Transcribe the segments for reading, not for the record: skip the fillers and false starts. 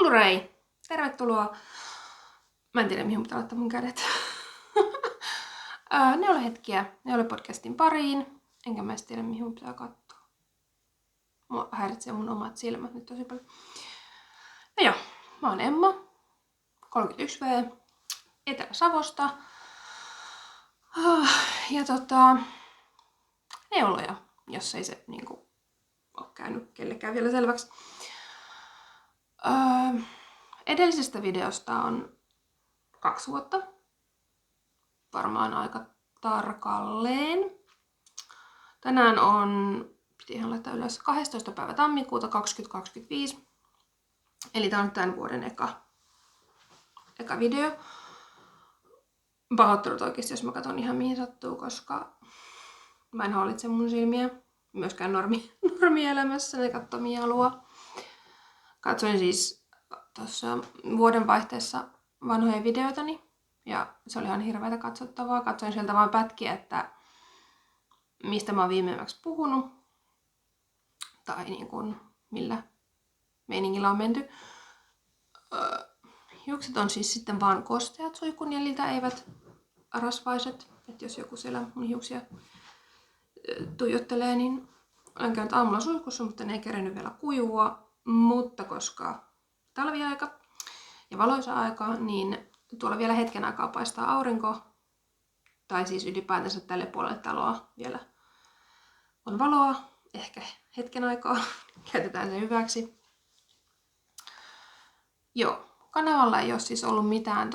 Hullurei! Tervetuloa. Mä en tiedä mihin pitää laittaa mun kädet. Ne ole hetkiä. Ne ole podcastin pariin. Enkä mä edes tiedä mihin mun pitää katsoa. Mua häiritsee mun omat silmät nyt tosi paljon. No joo, mä oon Emma. 31V. Etelä-Savosta. Ja neuloja, jos ei se niinku ole käynyt kellekään vielä selväksi. Edellisestä videosta on 2 vuotta. Varmaan aika tarkalleen. Tänään on, piti ihan laittaa ylös, 12. päivä tammikuuta 2025. Eli tää on tämän vuoden eka video. Pahoittelut oikeesti, jos mä katson ihan mihin sattuu, koska mä en hallitse mun silmiä. Myöskään normielämässä ne kattomia halua. Katsoin siis tuossa vuodenvaihteessa vanhoja videoitani. Ja se oli ihan hirveätä katsottavaa. Katsoin sieltä vaan pätkiä, että mistä mä oon viimeimmäksi puhunut. Tai niin kuin millä meiningillä on menty. Hiukset on siis sitten vaan kosteat suihkun jäljiltä, eivät rasvaiset. Että jos joku siellä mun hiuksia tuijottelee, niin olen käynyt aamulla suihkussa, mutta ne ei kerennyt vielä kuivua. Mutta koska talviaika ja valoisa aika, niin tuolla vielä hetken aikaa paistaa aurinko. Tai siis ylipäätänsä tälle puolelle taloa vielä on valoa. Ehkä hetken aikaa. Käytetään se hyväksi. Joo, kanavalla ei ole siis ollut mitään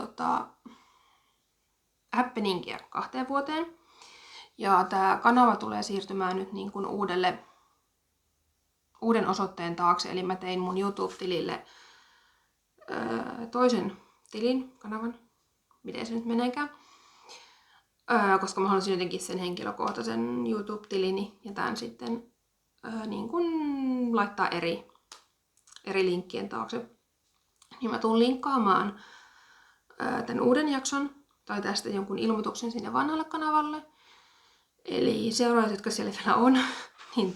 happeningia 2 vuoteen. Ja tää kanava tulee siirtymään nyt niin kuin uuden osoitteen taakse. Eli mä tein mun YouTube-tilille toisen kanavan, miten se nyt meneekään. Koska mä halusin jotenkin sen henkilökohtaisen YouTube-tilini ja tämän sitten niin kun laittaa eri linkkien taakse. Niin mä tuun linkkaamaan tämän uuden jakson tai tästä jonkun ilmoituksen sinne vanhalle kanavalle. Eli seuraajat, jotka siellä vielä on, niin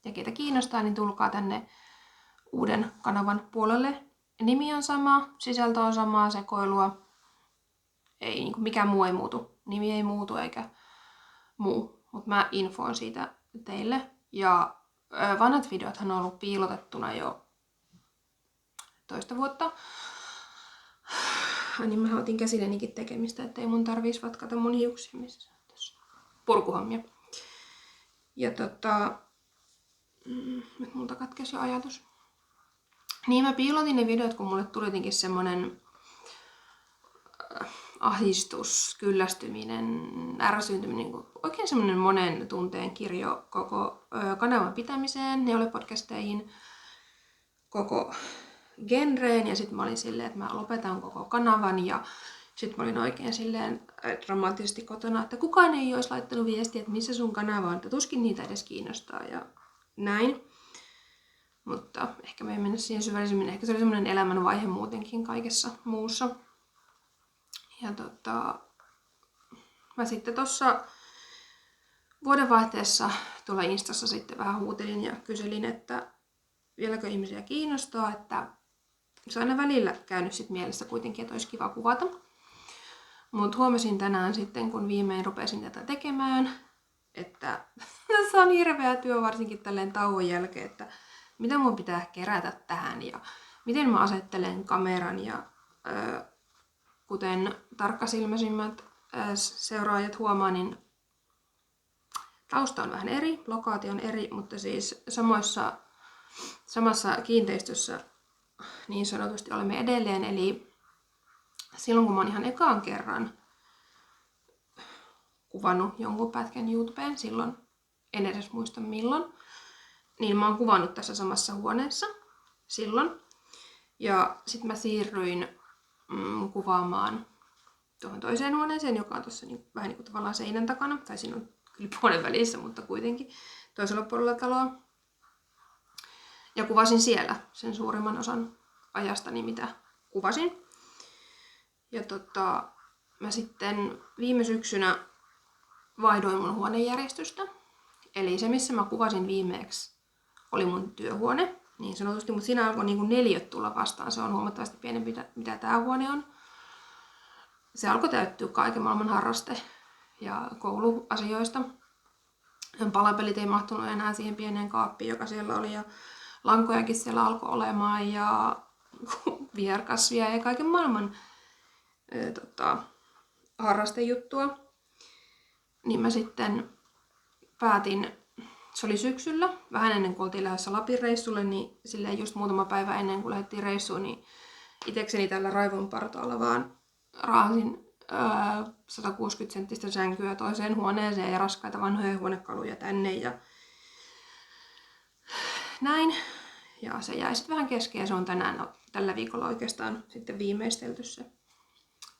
ja keitä kiinnostaa, niin tulkaa tänne uuden kanavan puolelle. Nimi on sama, sisältö on samaa, sekoilua. Ei, niin kuin mikään muu ei muutu. Nimi ei muutu eikä muu. Mutta mä infoon siitä teille. Ja vanhat videothan on ollut piilotettuna jo 2 vuotta. Niin mä otin käsillenikin tekemistä, ettei mun tarvitsisi vatkata mun hiuksia, missä tässä purkuhommia. Ja nyt multa katkesi jo ajatus. Niin mä piilotin ne videot, kun mulle tuli jotenkin semmonen ahdistus, kyllästyminen, ärsyyntyminen, oikein semmonen monen tunteen kirjo koko kanavan pitämiseen, podcasteihin, koko genreen, ja sit mä olin silleen, että mä lopetan koko kanavan, ja sit mä olin oikein silleen dramaattisesti kotona, että kukaan ei olisi laittanut viestiä, että missä sun kanava on, että tuskin niitä edes kiinnostaa, ja näin. Mutta ehkä me ei mennä siihen syvällisemmin, ehkä se oli semmonen elämänvaihe muutenkin kaikessa muussa. Ja mä sitten tossa vuodenvaihteessa tuolla Instassa sitten vähän huutelin ja kyselin, että vieläkö ihmisiä kiinnostaa, että se on aina välillä käynyt sit mielessä kuitenkin, että olisi kiva kuvata. Mut huomasin tänään sitten, kun viimein rupesin tätä tekemään, että se on hirveä työ varsinkin tälleen tauon jälkeen, että mitä mun pitää kerätä tähän ja miten mä asettelen kameran ja kuten tarkkasilmäisimmät seuraajat huomaa, niin tausta on vähän eri, lokaatio on eri, mutta siis samassa kiinteistössä niin sanotusti olemme edelleen. Eli silloin kun mä oon ihan ekaan kerran kuvannut jonkun pätkän YouTubeen, silloin en edes muista milloin, niin mä oon kuvannut tässä samassa huoneessa silloin. Ja sit mä siirryin kuvaamaan tuohon toiseen huoneeseen, joka on tuossa vähän niin kuin tavallaan seinän takana. Tai siinä on kyllä puolen välissä, mutta kuitenkin toisella puolella taloa. Ja kuvasin siellä sen suurimman osan ajastani, mitä kuvasin. Ja mä sitten viime syksynä vaihdoin mun huonejärjestystä. Eli se, missä mä kuvasin viimeeksi, oli mun työhuone. niin sanotusti, mutta siinä alkoi niin kuin neliöt tulla vastaan. Se on huomattavasti pienempi, mitä tämä huone on. Se alkoi täyttyä kaiken maailman harraste- ja kouluasioista. Palapelit ei mahtunut enää siihen pieneen kaappiin, joka siellä oli, ja lankojakin siellä alkoi olemaan, ja viherkasvia ja kaiken maailman harrastejuttua. Niin mä sitten päätin, se oli syksyllä, vähän ennen kuin oltiin lähdössä Lapin reissulle, niin silleen just muutama päivä ennen kuin lähdettiin reissuun, niin itekseni tällä raivon partaalla vaan raasin 160-senttistä sänkyä toiseen huoneeseen ja raskaita vanhoja huonekaluja tänne ja näin. Ja se jäi sitten vähän kesken ja se on tällä viikolla oikeastaan sitten viimeistelty se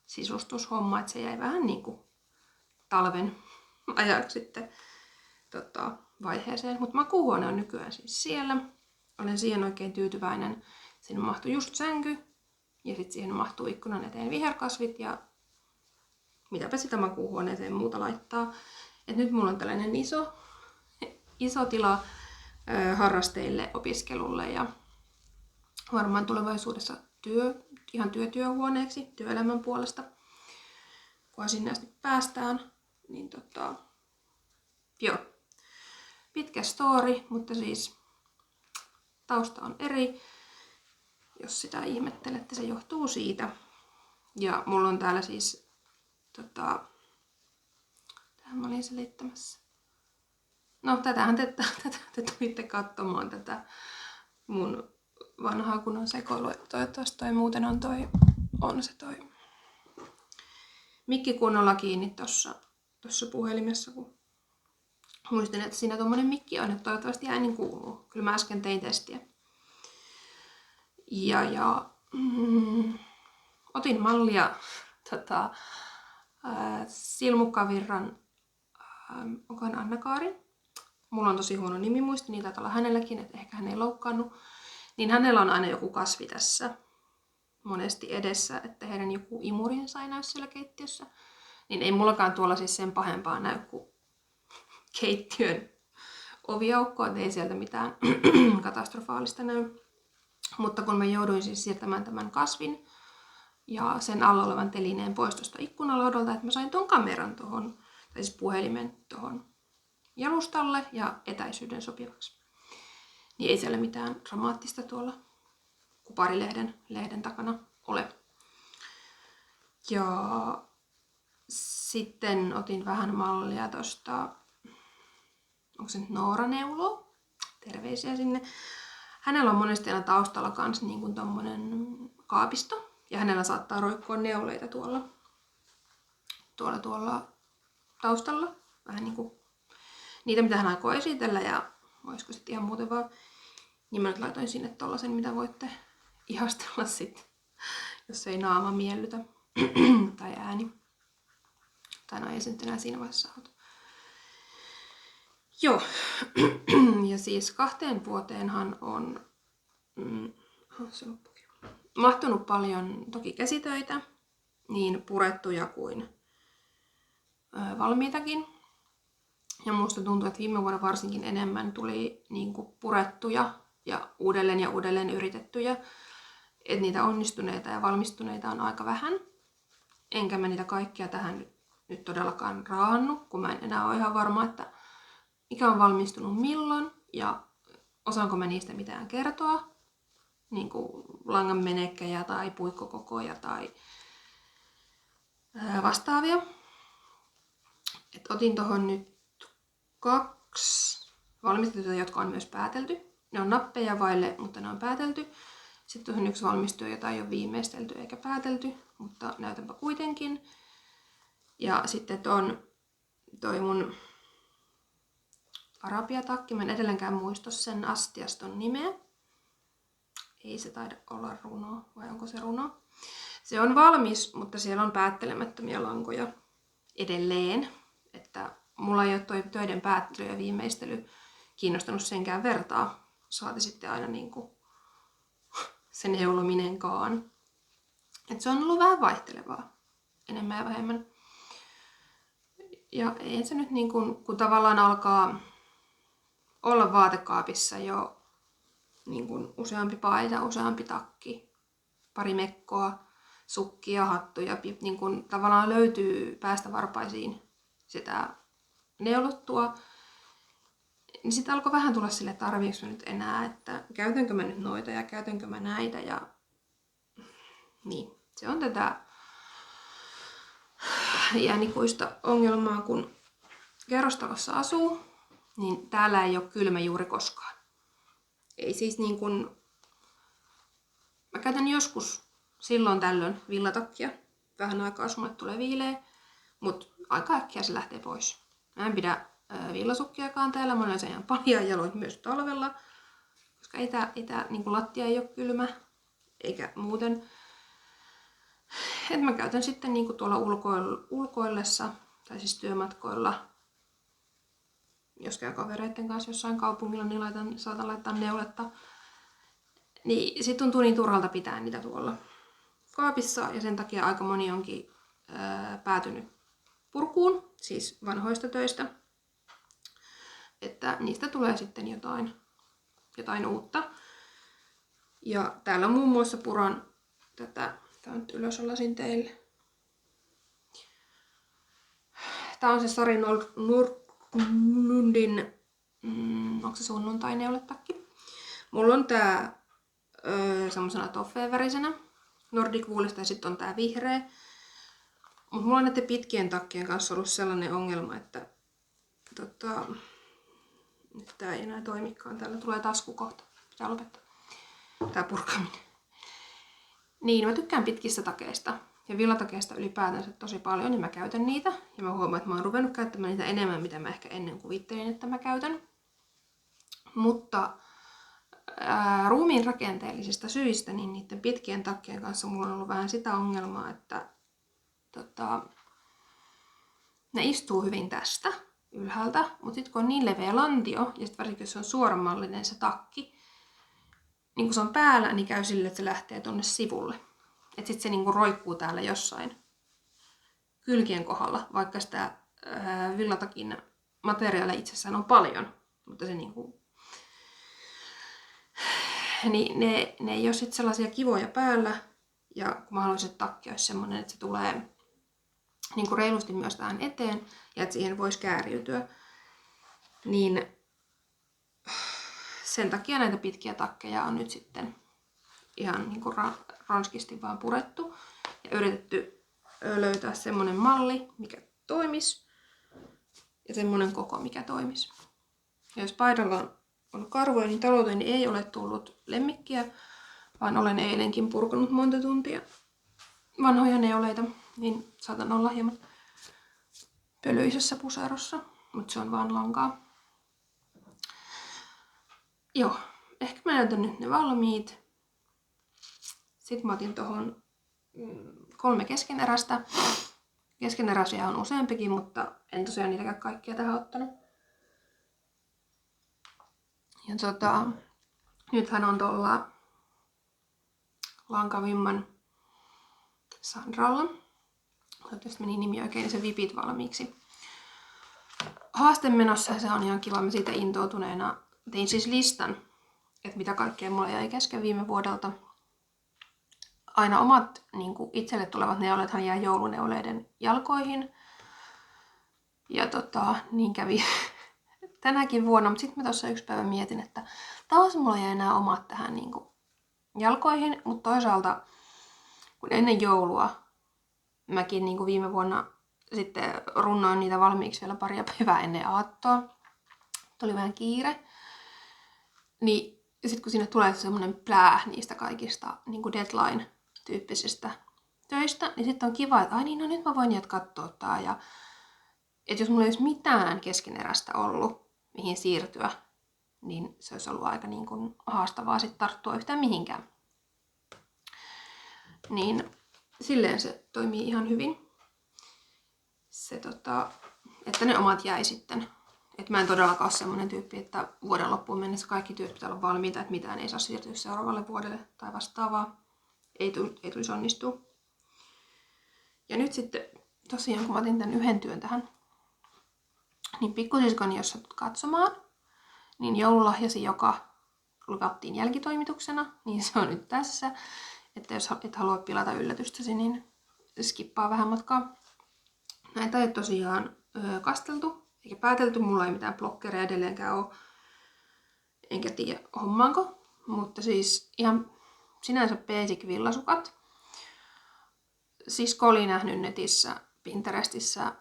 sisustushomma, että se jäi vähän niin kuin talven ajaksi sitten vaiheeseen. Mutta makuuhuone on nykyään siis siellä. Olen siihen oikein tyytyväinen. Sinne mahtui just sänky ja sitten siihen mahtuu ikkunan eteen viherkasvit ja mitäpä sitä makuuhuoneeseen muuta laittaa. Et nyt mulla on tällainen iso tila harrasteille, opiskelulle ja varmaan tulevaisuudessa ihan työhuoneeksi työelämän puolesta, kunhan sinne asti päästään. Niin joo. Pitkä story, mutta siis tausta on eri. Jos sitä ihmettelette, se johtuu siitä. Ja mulla on täällä siis tähän mä olin selittämässä. No, tätähän te tulitte katsomaan tätä mun vanhaa kunnon sekoilua. Toivottavasti toi muuten on se mikki kunnolla kiinni tossa puhelimessa, kun muistin, että siinä tommonen mikki on, että toivottavasti ääni kuuluu. Kyllä mä äsken tein testiä. Otin mallia Silmukkavirran onkohan Anna-Kaari. Mulla on tosi huono nimimuisti, niin taitaa olla hänelläkin, että ehkä hän ei loukkaannut. Niin hänellä on aina joku kasvi tässä monesti edessä, että heidän joku imurinsa ei näy siellä keittiössä. Niin ei mullakaan tuolla siis sen pahempaa näy kuin keittiön oviaukko, että ei sieltä mitään katastrofaalista näy. Mutta kun mä jouduin siis siirtämään tämän kasvin ja sen alla olevan telineen pois tuosta ikkunalaudalta, että mä sain ton kameran tohon, tai siis puhelimen tohon jalustalle ja etäisyyden sopivaksi. Niin ei siellä mitään dramaattista tuolla kuparilehden takana ole. Ja sitten otin vähän mallia tosta, onko se nyt Noora Neulo? Terveisiä sinne. Hänellä on monesti aina taustalla kans niin kuin tommonen kaapisto. Ja hänellä saattaa roikkua neuleita tuolla taustalla. Vähän niinku niitä, mitä hän aikoo esitellä ja olisiko sitten ihan muuten vaan. Niin mä nyt laitoin sinne tollasen, mitä voitte ihastella sitten, jos ei naama miellytä tai ääni. Tai no ei se nyt enää siinä vaiheessa auta. Joo, ja siis 2 vuoteenhan on mahtunut paljon toki käsitöitä, niin purettuja kuin valmiitakin. Ja musta tuntuu, että viime vuonna varsinkin enemmän tuli niinku purettuja ja uudelleen yritettyjä. Että niitä onnistuneita ja valmistuneita on aika vähän. Enkä mä niitä kaikkia tähän nyt todellakaan raannut, kun mä en enää ole ihan varma, että mikä on valmistunut milloin ja osaanko mä niistä mitään kertoa. Niin kuin langan menekkejä tai puikkokokoja tai vastaavia. Et otin tohon nyt 2 valmistettuja, jotka on myös päätelty. Ne on nappeja vaille, mutta ne on päätelty. Sitten on 1 valmistuja, jota ei ole viimeistelty eikä päätelty, mutta näytänpä kuitenkin. Ja sitten toi mun arabiatakki, mä en edelleenkään muista sen astiaston nimeä. Ei se taida olla runo, vai onko se runo? Se on valmis, mutta siellä on päättelemättömiä lankoja edelleen. Että mulla ei ole töiden päättely ja viimeistely kiinnostanut senkään vertaa. Saati sitten aina niinku sen heulominenkaan. Et se on ollut vähän vaihtelevaa. Enemmän ja vähemmän. Ja ei se nyt niin kun tavallaan alkaa olla vaatekaapissa jo niin kuin useampi paita, useampi takki, pari mekkoa, sukkia, hattuja, niin kuin tavallaan löytyy päästä varpaisiin sitä neulottua. Niin sitten alkoi vähän tulla sille, että tarviinko nyt enää, että käytänkö mä nyt noita ja käytänkö mä näitä. Ja niin, se on tätä iänikuista ongelmaa, kun kerrostalossa asuu, niin täällä ei ole kylmä juuri koskaan. Ei siis niin kuin, mä käytän joskus silloin tällöin villatakkia. Vähän aikaa sulle tulee viileä, mutta aika äkkiä se lähtee pois. Mä en pidä villasukkiakaan täällä, mä olen ihan paljon jaloin myös talvella, koska niin lattia ei ole kylmä, eikä muuten. Et mä käytän sitten niin tuolla ulkoillessa, tai siis työmatkoilla, jos käy kavereiden kanssa jossain kaupungilla, niin saatan laittaa neuletta. Niin sit tuntuu niin turhalta pitää niitä tuolla kaapissa, ja sen takia aika moni onkin päätynyt purkuun, siis vanhoista töistä. Että niistä tulee sitten jotain uutta. Ja täällä muun muassa puran tätä, tää on nyt ylösallasin teille. Tää on se Sari Nordlundin, onko se sunnuntai-neuletakki. Mulla on tää semmosena toffeen-värisenä Nordic Woolista ja sitten on tää vihreä. Mut mulla on näiden pitkien takkien kanssa ollut sellainen ongelma, että nyt tää ei enää toimikaan. Täällä tulee tasku kohta. Pitää lopettaa tää purkaminen. Niin, mä tykkään pitkistä takeista. Ja villatakeista ylipäätänsä tosi paljon, niin mä käytän niitä. Ja mä huomaan, että mä oon ruvennut käyttämään niitä enemmän, mitä mä ehkä ennen kuvittelin, että mä käytän. Mutta ruumiin rakenteellisista syistä, niin niiden pitkien takkien kanssa mulla on ollut vähän sitä ongelmaa, että ne istuu hyvin tästä ylhäältä, mutta sitten kun on niin leveä lantio, ja sitten varsinkin jos se on suoramallinen se takki, niin kun se on päällä, niin käy sille, että se lähtee tonne sivulle. Että sitten se niinku roikkuu täällä jossain kylkien kohdalla, vaikka sitä villatakin materiaalia itsessään on paljon, mutta se niinku niin ne ei ole sitten sellaisia kivoja päällä, ja kun mä haluaisin, että takki olisi semmoinen, että se tulee niin kuin reilusti myös tähän eteen, ja että siihen voisi kääriytyä, niin sen takia näitä pitkiä takkeja on nyt sitten ihan niin kuin ronskisti vaan purettu, ja yritetty löytää semmoinen malli, mikä toimisi, ja semmoinen koko, mikä toimisi. Ja jos paidalla on karvoja, niin talouteen ei ole tullut lemmikkiä, vaan olen eilenkin purkanut monta tuntia vanhoja neuleita, niin saatan olla hieman pölyisessä puserossa, mutta se on vaan lankaa. Joo, ehkä mä näytän nyt ne valmiit. Sitten mä otin tohon 3 keskeneräistä. Keskeneräisiä on useampikin, mutta en tosiaan niitäkään kaikkia tähän ottanut. Ja nythän on tuolla Lankavimman Sandralla. Toivottavasti meni nimi oikein, niin se vipit valmiiksi. Haaste menossa ja se on ihan kiva. Mä siitä intoutuneena tein siis listan, että mitä kaikkea mulla jäi kesken viime vuodelta. Aina omat niin kuin itselle tulevat neulethan jää jouluneuleiden jalkoihin. Ja niin kävi tänäkin vuonna, mutta sitten mä tuossa yksi päivä mietin, että taas mulla jäi nämä omat tähän niin kuin jalkoihin, mutta toisaalta kun ennen joulua mäkin niin kuin viime vuonna sitten runnoin niitä valmiiksi vielä paria päivää ennen aattoa. Tuli vähän kiire. Niin sitten kun sinne tulee semmoinen plää niistä kaikista niin kuin deadline-tyyppisistä töistä, niin sitten on kiva, että ai niin, no nyt mä voin jatkaa katsoa. Ja että jos mulla ei olisi mitään keskeneräistä ollut, mihin siirtyä, niin se olisi ollut aika niin kuin haastavaa sitten tarttua yhtään mihinkään. Niin silleen se toimii ihan hyvin. Se, että ne omat jäi sitten. Että mä en todellakaan ole semmoinen tyyppi, että vuoden loppuun mennessä kaikki työt pitää olla valmiita, että mitään ei saa siirtyä seuraavalle vuodelle tai vastaavaa. Ei tulisi onnistua. Ja nyt sitten tosiaan, kun mä otin tämän yhden työn tähän, niin pikkusiskoni, jos satut katsomaan, niin joululahjasi, joka luvattiin jälkitoimituksena, niin se on nyt tässä. Että jos et halua pilata yllätystäsi, niin skippaa vähän matkaa. Näitä ei ole tosiaan kasteltu eikä päätelty. Mulla ei mitään blokkereja edelleenkään ole. Enkä tiedä hommaanko. Mutta siis ihan sinänsä basic villasukat. Sisko oli nähnyt netissä Pinterestissä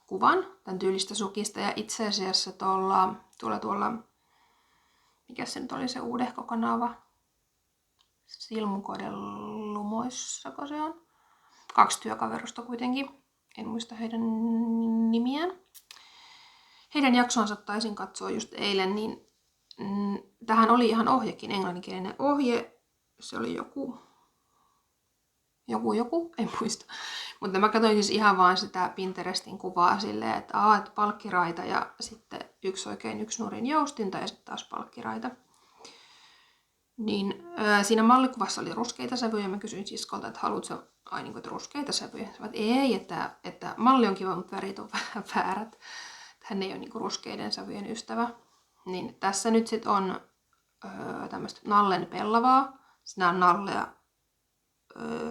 kuvan tämän tyylistä sukista. Ja itse asiassa tuolla mikä se nyt oli se uudehko kanava? Silmukoiden lumoissako se on? 2 työkaverusta kuitenkin. En muista heidän nimiään. Heidän jaksonsa taisin katsoa just eilen, niin tähän oli ihan ohjekin, englanninkielinen ohje. Se oli joku, en muista. Mutta mä katsoin siis ihan vaan sitä Pinterestin kuvaa silleen, että palkkiraita ja sitten yksi nurin joustinta ja sitten taas palkkiraita. Niin siinä mallikuvassa oli ruskeita sävyjä. Mä kysyin siskolta, että haluatko että ruskeita sävyjä? Sanoin, että ei, että malli on kiva, mutta värit on vähän väärät. Hän ei ole ruskeiden sävyjen ystävä. Niin tässä nyt sitten on tämmöistä nallen pellavaa. Siinä on nallea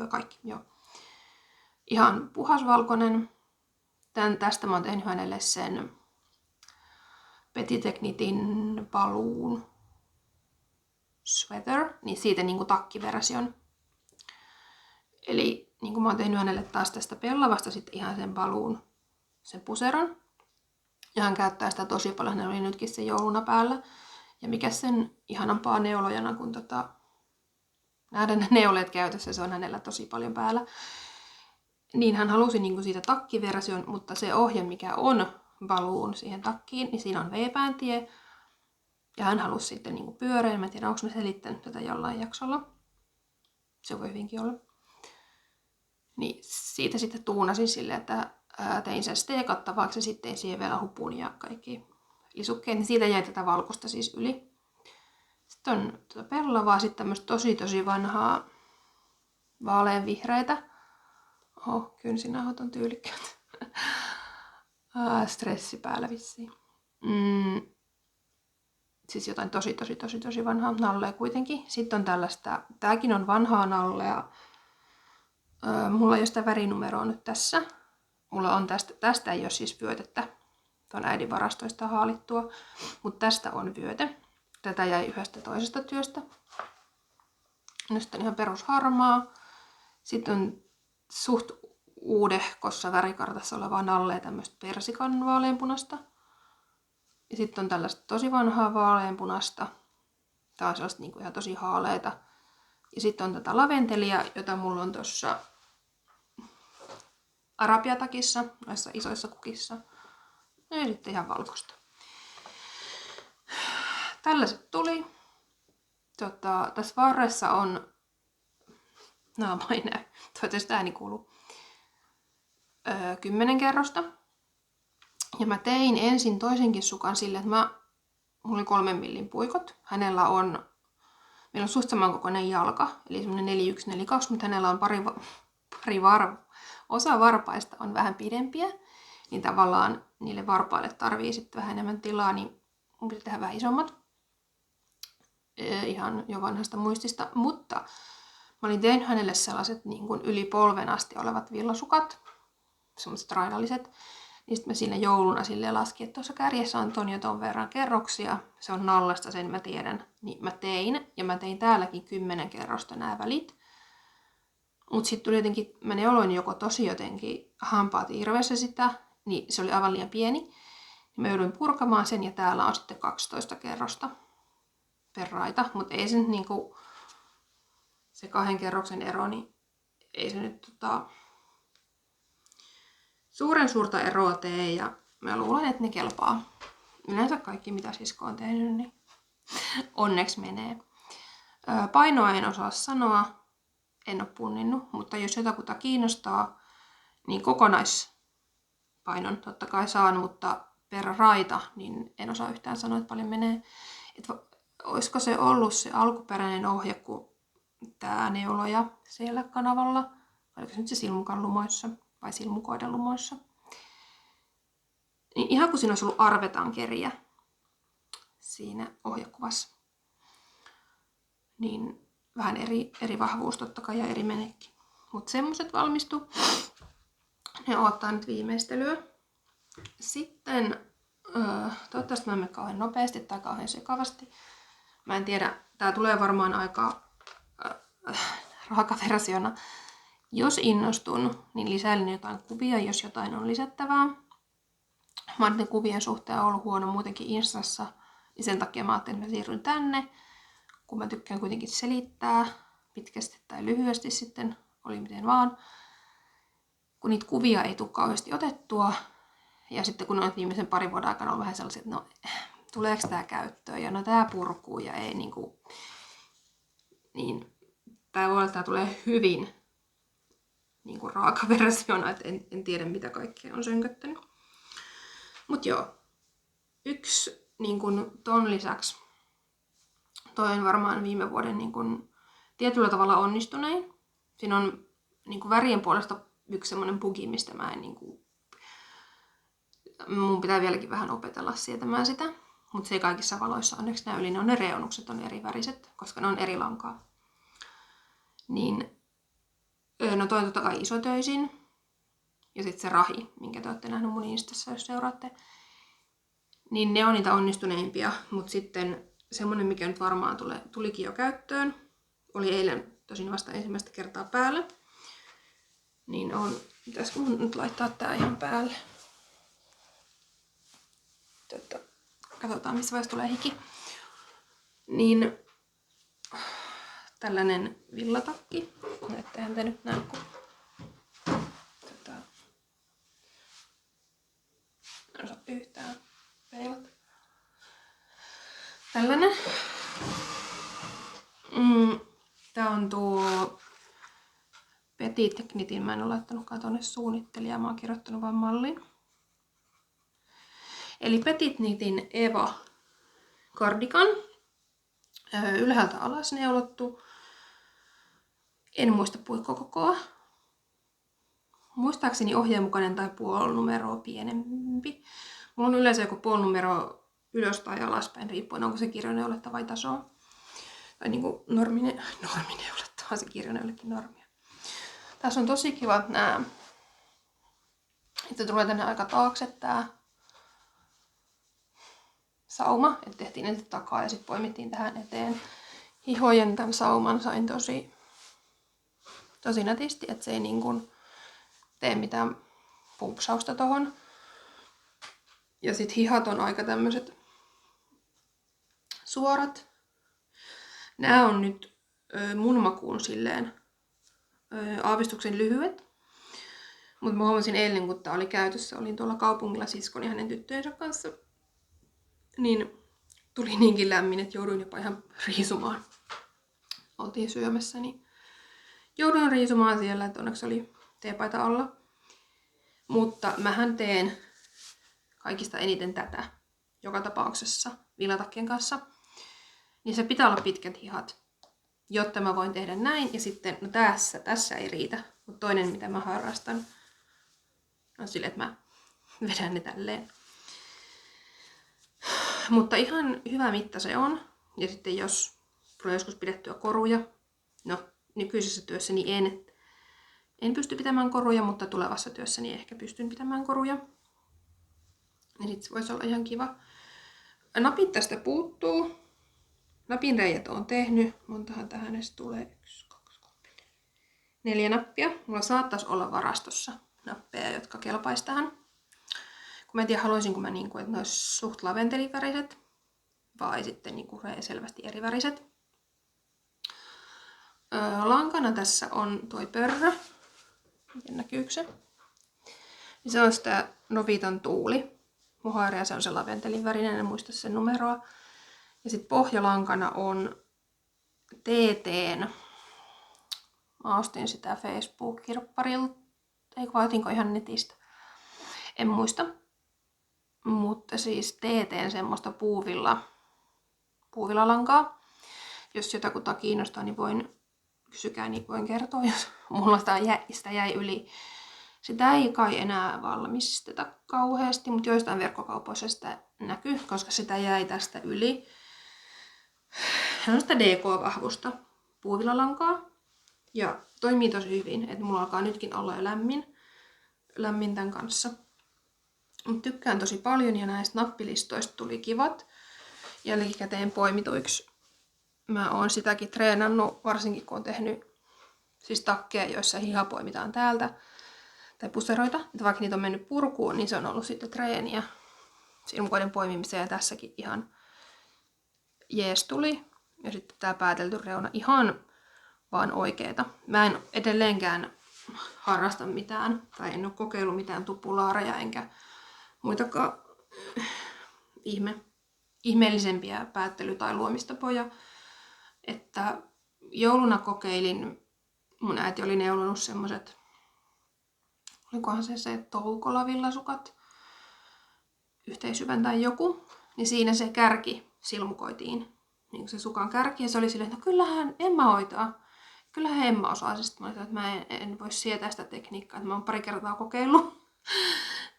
kaikki, joo. Ihan puhasvalkoinen. Tästä mä oon tehnyt hänelle sen Petitechnitin Balloon Sweater, niin siitä takkiversion. Eli mä oon tehnyt hänelle taas tästä pellavasta sitten ihan sen Balloon, sen puseron. Ja hän käyttää sitä tosi paljon, hän oli nytkin se jouluna päällä. Ja mikä sen ihanampaa neulojana, kun nähdään ne neuleet käytössä, se on hänellä tosi paljon päällä. Niin hän halusi siitä takkiversion, mutta se ohje, mikä on Balloon siihen takkiin, niin siinä on V-pääntie. Ja hän halusi sitten pyöreän. Mä en tiedä, onko mä selittänyt tätä jollain jaksolla. Se voi hyvinkin olla. Niin siitä sitten tuunasin silleen, että tein sen steekattavaksi ja sitten tein siihen vielä hupun ja kaikki lisukkeet. Niin siitä jäi tätä valkoista siis yli. Sitten on pellavaa, sitten tämmöistä tosi vanhaa vaaleanvihreitä. Oho, kynsinauhat on tyylikkäät. Stressi päällä vissiin. Siis jotain tosi vanhaa nallea kuitenkin. Sitten on tällaista, tääkin on vanhaa nallea. Mulla ei ole sitä värinumeroa nyt tässä. Mulla on tästä ei ole siis vyötettä. Tuon äidin varastoista haalittua. Mutta tästä on vyöte. Tätä jäi yhdestä toisesta työstä. Nyt on ihan perusharmaa. Sitten on suht uudehkossa värikartassa olevaa nallea tämmöistä persikan vaaleanpunasta. Ja sitten on tällaista tosi vanhaa vaaleanpunasta. Tää on sellaista ihan tosi haaleita. Ja sitten on tätä laventelia, jota mulla on tuossa arabiatakissa, noissa isoissa kukissa. Ja sitten ihan valkoista. Tällaiset tuli. Tässä varressa on, naama ei näy, toivottavasti ääni kuuluu, 10 kerrosta. Ja mä tein ensin toisenkin sukan sille, että mulla oli 3 millin puikot. Meillä on suht samankokoinen jalka, eli semmoinen 4142, mutta hänellä on osa varpaista on vähän pidempiä. Niin tavallaan niille varpaille tarvii sitten vähän enemmän tilaa, niin mun pitää tehdä vähän isommat. Ihan jo vanhasta muistista, mutta mä olin tehnyt hänelle sellaiset yli polven asti olevat villasukat, semmoiset raidalliset. Niin sitten mä siinä jouluna sille laskin, että tuossa kärjessä on ton verran kerroksia. Se on nallasta, sen mä tiedän. Niin mä tein. Ja mä tein täälläkin 10 kerrosta nämä välit. Mut sitten tuli jotenkin, mä neuloin joko tosi jotenkin hampaat irvessä sitä, niin se oli aivan liian pieni. Niin mä jouduin purkamaan sen ja täällä on sitten 12 kerrosta per raita. Mutta ei se nyt se 2 kerroksen ero, niin ei se nyt suuren suurta eroa tee ja mä luulen, että ne kelpaa. Yleensä kaikki mitä sisko on tehnyt, niin onneksi menee. Painoa en osaa sanoa, en ole punninnut, mutta jos jotakuta kiinnostaa, niin kokonaispainon totta kai saan, mutta per raita, niin en osaa yhtään sanoa, että paljon menee. Olisiko se ollut se alkuperäinen ohje, kun tää neuloja siellä kanavalla, oliko se nyt se silmukan lumoissa? Vai silmukoiden lumoissa. Niin ihan kuin siinä olisi ollut arvetankeriä. siinä ohjekuvassa. Niin vähän eri vahvuus totta kai ja eri menekki. Mutta semmoset valmistu. Ne odottaa nyt viimeistelyä. Sitten toivottavasti mä en mene kauhean nopeasti tai kauhean sekavasti. Mä en tiedä, tää tulee varmaan aika raakaversiona. Jos innostun, niin lisäilen jotain kuvia, jos jotain on lisättävää. Mä oon kuvien suhteen ollut huono muutenkin Instassa, niin sen takia mä ajattelin, että mä siirryn tänne, kun mä tykkään kuitenkin selittää pitkästi tai lyhyesti sitten, oli miten vaan. Kun niitä kuvia ei tule kauheasti otettua, ja sitten kun on viimeisen parin vuoden aikana ollut vähän sellaiset, että no, tuleeko tää käyttöön, ja no tää purkuu, ja ei niinku, niin tää voi olla, että tää tulee hyvin niinku raaka versiona, että en tiedä mitä kaikkea on sönköttänyt. Mut joo, yksi niin kun ton lisäksi, toi on varmaan viime vuoden niin kun tietyllä tavalla onnistunein. Siinä on niin kun värien puolesta yksi semmonen bugi, mistä mä en mun pitää vieläkin vähän opetella sietämään sitä. Mutta se ei kaikissa valoissa onneksi näy, eli ne reunukset on eri väriset, koska ne on eri lankaa. Niin, no toi on totta kai isotöisin. Ja sitten se rahi, minkä te olette nähnyt mun Instassa, jos seuraatte. Niin ne on niitä onnistuneimpia, mutta sitten semmonen, mikä nyt varmaan tulikin jo käyttöön, oli eilen tosin vasta ensimmäistä kertaa päällä. Niin on, pitäisikö mun nyt laittaa tää ihan päälle? Katsotaan missä vaiheessa tulee hiki. Niin tällainen villatakki. Ettehän te nyt näe, kun en osaa yhtään peilata. Tällainen. Tää on tuo Petit Knitin. Mä en ole laittanutkaan tonne suunnittelijaa, mä oon kirjoittanut vaan mallin. Eli Petit Knitin Eva Cardigan. Ylhäältä alas neulottu. En muista puikkokokoa. Muistaakseni ohjeen mukainen tai puolinumeroa pienempi. Mulla on yleensä joku puolinumero ylös tai alaspäin, riippuen onko se kirjoneuletta vai tasoa. Tai niinku normineuletta, vaan se kirjoneullekin normia. Tässä on tosi kivat nää. Sitten tulee tänne aika taakse tää sauma, että tehtiin ensin takaa ja sitten poimittiin tähän eteen. Hihojen tämän sauman sain tosi nätisti, että se ei niin kuin tee mitään pumpsausta tohon. Ja sit hihat on aika tämmöset suorat. Nää on nyt mun makuun silleen aavistuksen lyhyet. Mutta mä huomasin eilen, kun tää oli käytössä, olin tuolla kaupungilla siskon ja hänen tyttöjensä kanssa. Niin tuli niinkin lämmin, että jouduin jopa ihan riisumaan. Oltiin syömässä, niin jouduin riisumaan siellä, että onneksi oli teepaita alla. Mutta mähän teen kaikista eniten tätä joka tapauksessa villatakkien kanssa. Niin se pitää olla pitkät hihat, jotta mä voin tehdä näin. Ja sitten, no tässä ei riitä. Mutta toinen, mitä mä harrastan, on sille, että mä vedän ne tälleen. Mutta ihan hyvä mitta se on. Ja sitten jos tulee joskus pidettyä koruja, no nykyisessä työssäni en pysty pitämään koruja, mutta tulevassa työssäni ehkä pystyn pitämään koruja. Ja sitten se voisi olla ihan kiva. Napit tästä puuttuu. Napin reijät on tehnyt. Montahan tähän edes tulee? 1, 2, 3, 4 nappia. Mulla saattaisi olla varastossa nappeja, jotka kelpaisi tähän. Kun mä en tiedä, haluaisinko mä niinku, että ne olisi suht laventeliväriset vai sitten niinku selvästi eri väriset. Lankana tässä on toi pörrö. Miten näkyykö se? Se on sitä Novitan Tuuli. Muhairia, se on se laventelin värinen, en muista sen numeroa. Ja sitten pohjalankana on TT:n. Mä ostin sitä Facebook-kirpparilta. Eikö vaatinko ihan netistä? En muista. Mutta siis TT:n semmoista puuvillalankaa. Jos jotakuta kiinnostaa, niin kysykää, niin voin kertoa, jos mulla sitä jäi yli Sitä ei kai enää valmisteta kauheasti, mutta joistain verkkokaupoissa sitä näkyy, koska sitä jäi tästä yli. Se on sitä DK-vahvusta puuvillalankaa ja toimii tosi hyvin, että mulla alkaa nytkin olla jo lämmin tämän kanssa. Mut tykkään tosi paljon ja näistä nappilistoista tuli kivat jälkikäteen poimituiksi. Mä oon sitäkin treenannut, varsinkin kun on tehnyt siis takkeja, joissa hiha poimitaan täältä, tai puseroita. Että vaikka niitä on mennyt purkuun, niin se on ollut sitten treeniä silmukoiden poimimiseen. Ja tässäkin ihan jees tuli. Ja sitten tää päätelty reuna ihan vaan oikeeta. Mä en edelleenkään harrasta mitään, tai en oo kokeillut mitään tupulaareja, enkä muitakaan ihmeellisempiä päättely- tai luomistapoja. Että jouluna kokeilin, mun äiti oli neulonut semmoset, olikohan se toukolavillasukat, yhteishyvän tai joku, niin siinä se kärki silmukoitiin, niin se sukan kärki, ja se oli silleen, että no kyllähän Emma hoitaa, kyllähän Emma osaa, sitten mä olin, että mä en voi sietää sitä tekniikkaa, että mä oon pari kertaa kokeillut,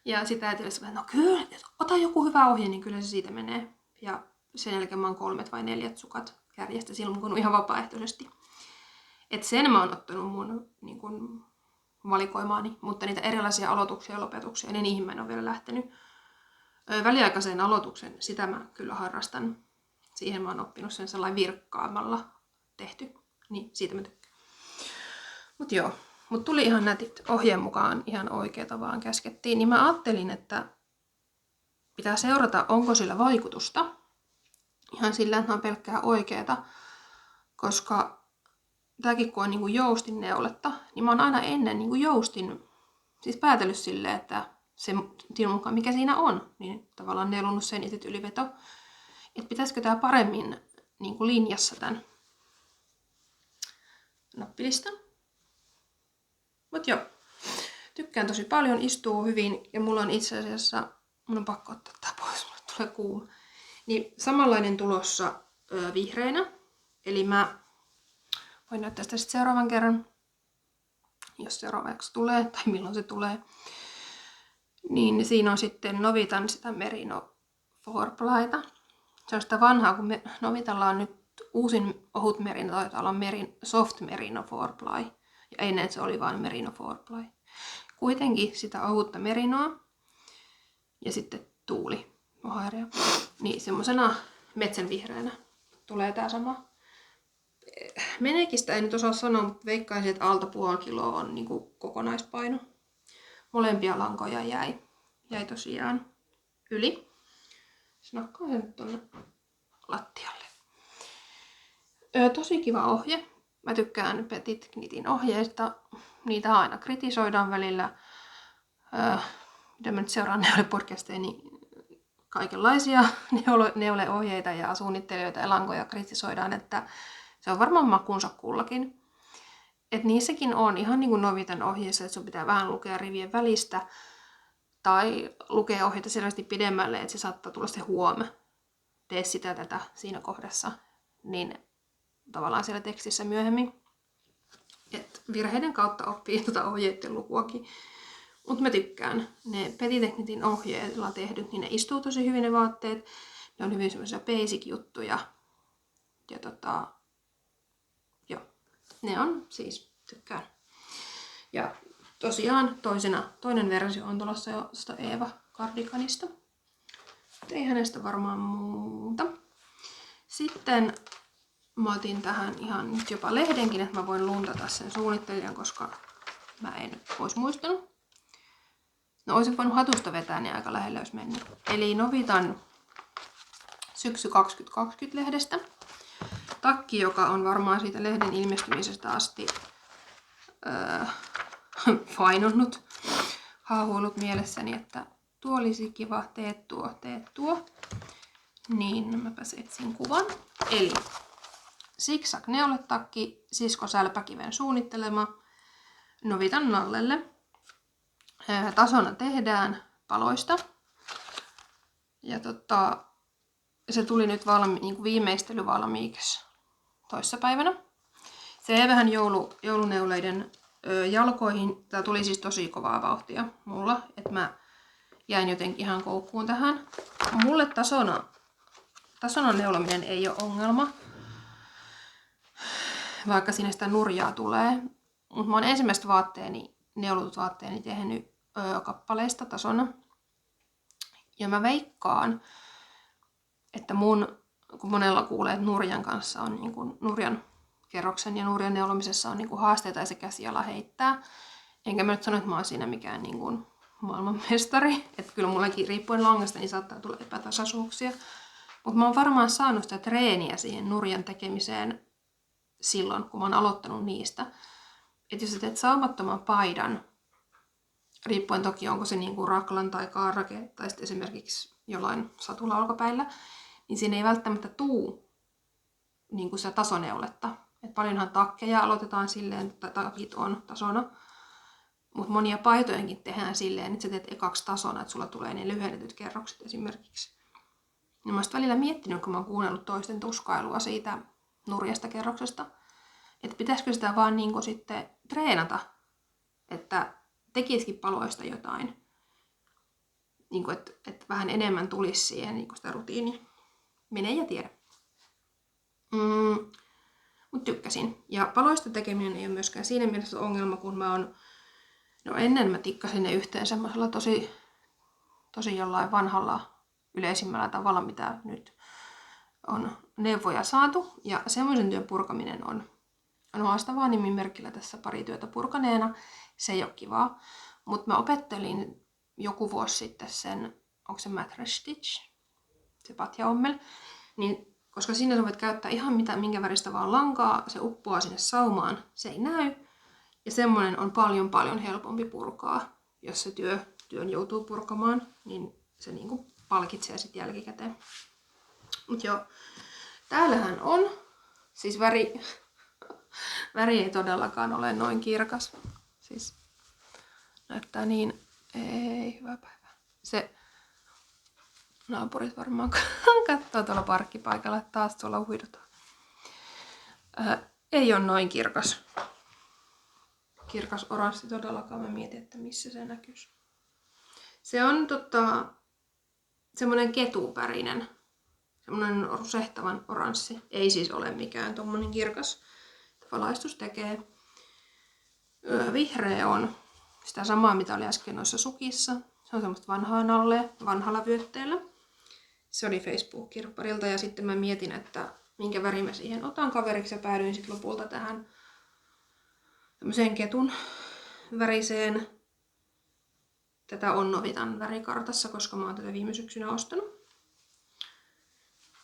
ja sitä äiti oli silleen, no kyllä, ota joku hyvä ohje, niin kyllä se siitä menee, ja sen jälkeen mä oon 3 vai 4 sukat kärjestä silmukoinut ihan vapaaehtoisesti. Et sen mä oon ottanut mun niin kun, valikoimaani, mutta niitä erilaisia aloituksia ja lopetuksia, niin niihin mä en ole vielä lähtenyt. Väliaikaisen aloituksen, sitä mä kyllä harrastan. Siihen mä oon oppinut sen sellainen virkkaamalla tehty, niin siitä mä tykkään. Mut tuli ihan nätit ohjeen mukaan, ihan oikeeta vaan käskettiin, niin mä ajattelin, että pitää seurata, onko sillä vaikutusta. Ihan sillä, että on pelkkää oikeeta, koska tämäkin kun on niin joustin neuletta, niin mä oon aina ennen niin joustin siis päätellyt silleen, että se mukaan mikä siinä on, niin tavallaan neulonnut sen itse yliveto. Että pitäisikö tää paremmin niin linjassa tämän nappilistan. Mut joo, tykkään tosi paljon, istuu hyvin ja mulla on itse asiassa, mun on pakko ottaa tää pois, mulle tulee kuuma. Niin samanlainen tulossa vihreinä, eli mä voin näyttää sitä sitten seuraavan kerran, jos seuraavaksi tulee, tai milloin se tulee. Niin siinä on sitten Novitan sitä Merino Forplyta. Se on sitä vanhaa, kun Novitalla on nyt uusin ohut merino, taitaa olla Soft Merino Forply. Ja ennen se oli vain Merino Forply. Kuitenkin sitä ohutta merinoa ja sitten tuuli mohairia. Niin semmosena metsänvihreänä tulee tää sama. Menekistä en nyt osaa sanoa, mutta veikkaisin, että alta puoli kiloa on niin kuin kokonaispaino. Molempia lankoja jäi tosiaan yli. Snakkaan sen nyt tonne lattialle. Tosi kiva ohje. Mä tykkään Petit Knitin ohjeista. Niitä aina kritisoidaan välillä. Mitä mä nyt seuraan neulepodcasteja, niin kaikenlaisia neuleohjeita ja suunnittelijoita ja lankoja kritisoidaan, että se on varmaan makunsa kullakin. Et niissäkin on ihan niin kuin Novitan ohjeessa, että sun pitää vähän lukea rivien välistä tai lukea ohjeita selvästi pidemmälle, että se saattaa tulla se tee sitä tätä siinä kohdassa, niin tavallaan siellä tekstissä myöhemmin. Et virheiden kautta oppii ohjeiden lukuakin. Mutta mä tykkään. Ne Petit Knitin ohjeilla tehdyt, niin ne istuu tosi hyvin ne vaatteet. Ne on hyvin semmoisia basic juttuja. Ja joo. Ne on siis, tykkään. Ja tosiaan toinen versio on tulossa jo Eeva Cardiganista. Ei hänestä varmaan muuta. Sitten mä otin tähän ihan nyt jopa lehdenkin, että mä voin luntata sen suunnittelijan, koska mä en ois muistanut. No oisin voinut hatusta vetää, niin aika lähellä olisi mennyt. Eli Novitan syksy 2020 lehdestä. Takki, joka on varmaan siitä lehden ilmestymisestä asti painonnut, haahuillut mielessäni, että tuo olisi kiva, teet tuo. Niin mäpäs etsin kuvan. Eli Zigzag neuletakki, Sisko Sälpäkiven suunnittelema, Novitan nallelle. Tasona tehdään paloista. Ja se tuli nyt niin viimeistely valmiiksi toissapäivänä. Se ei vähän jouluneuleiden jalkoihin. Tää tuli siis tosi kovaa vauhtia mulla, että mä jäin jotenkin ihan koukkuun tähän. Mulle tasona neulominen ei ole ongelma, vaikka sinne sitä nurjaa tulee. Mutta mä oon ensimmäiset neulotut vaatteeni tehnyt kappaleista tasona. Ja mä veikkaan, että kun monella kuulee, että nurjan kanssa on niin kuin nurjan kerroksen ja nurjan neulomisessa on niin kuin haasteita ja se käsiala heittää. Enkä mä nyt sano, että mä oon siinä mikään niin kuin maailmanmestari. Että kyllä mullakin riippuen langasta niin saattaa tulla epätasaisuuksia. Mutta mä oon varmaan saanut sitä treeniä siihen nurjan tekemiseen silloin, kun mä oon aloittanut niistä. Että jos sä teet saumattoman paidan, riippuen toki onko se niin kuin raklan tai kaarake tai sitten esimerkiksi jollain satula-olkapäillä, niin siinä ei välttämättä tuu niin kuin sitä tasoneuletta. Et paljonhan takkeja aloitetaan silleen, että takit on tasona. Mutta monia paitojenkin tehdään silleen, että sä teet ekaksi tasona, että sulla tulee ne lyhennetyt kerrokset esimerkiksi. Ja mä oon välillä miettinyt, kun mä oon kuunnellut toisten tuskailua siitä nurjasta kerroksesta, että pitäisikö sitä vaan niin kuin sitten treenata, että tekisikin paloista jotain. Niin kuin, että vähän enemmän tulisi siihen niin kuin sitä rutiinia. Mene ja tiedä. Mutta tykkäsin. Ja paloista tekeminen ei ole myöskään siinä mielessä ongelma, kun mä oon... No ennen mä tikkasin ne yhteen semmoisella tosi jollain vanhalla yleisimmällä tavalla, mitä nyt on neuvoja saatu. Ja semmoisen työn purkaminen on haastavaa nimimerkillä tässä pari työtä purkaneena. Se ei ole kivaa. Mutta mä opettelin joku vuosi sitten sen, onko se mattress stitch, se patjaommel, niin koska siinä sä voit käyttää ihan minkä väristä vaan lankaa, se uppoaa sinne saumaan, se ei näy. Ja semmoinen on paljon helpompi purkaa, jos se työn joutuu purkamaan, niin se niinku palkitsee sitten jälkikäteen. Mut joo, täällähän on, siis väri ei todellakaan ole noin kirkas. Siis näyttää niin, ei hyvää päivää. Se naapurit varmaan katsoo tuolla parkkipaikalla, että taas tuolla huidotaan. Ei ole noin kirkas oranssi todellakaan. Mä mietin, että missä se näkyisi. Se on semmonen ketuvärinen, semmonen rusehtavan oranssi. Ei siis ole mikään tommonen kirkas. Valaistus tekee. Vihreä on sitä samaa, mitä oli äsken noissa sukissa. Se on semmoista vanhaa nallea, vanhalla vyötteellä. Se oli Facebook-kirpparilta ja sitten mä mietin, että minkä värin mä siihen otan kaveriksi ja päädyin sitten lopulta tähän tämmöiseen ketun väriseen. Tätä on Novitan värikartassa, koska mä oon tätä viime syksynä ostanut.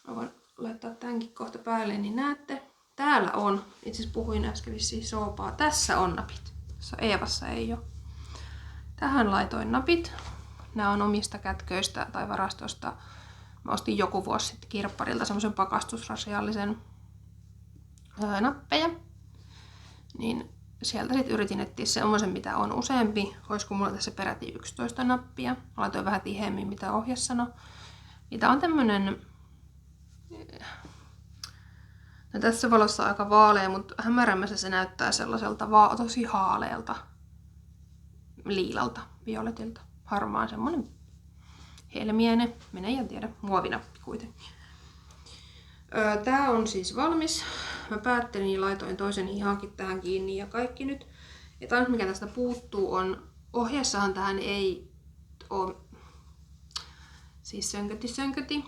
Mä voin laittaa tämänkin kohta päälle, niin näette. Täällä on, itse asiassa puhuin äsken vissiin soopaa. Tässä on napit. Tässä Eevassa ei ole. Tähän laitoin napit. Nämä on omista kätköistä tai varastosta. Mä ostin joku vuosi sitten kirpparilta semmoisen pakastusrasiallisen nappeja. Niin sieltä sitten yritin etsiä semmoisen, mitä on useampi. Olisiko mulla tässä peräti 11 nappia. Mä laitoin vähän tiheämmin, mitä ohje sanoi. Niitä on tämmönen... No tässä valossa aika vaalea, mutta hämärämmässä se näyttää sellaiselta tosi haaleelta, liilalta, violetilta, harmaan semmonen helmiäinen, mene ja tiedä, muovinappi kuitenkin. Tää on siis valmis. Mä päättelin ja laitoin toisen ihankin tähän kiinni ja kaikki nyt. Ja tää mikä tästä puuttuu on, ohjeessahan tähän ei ole, siis sönköti.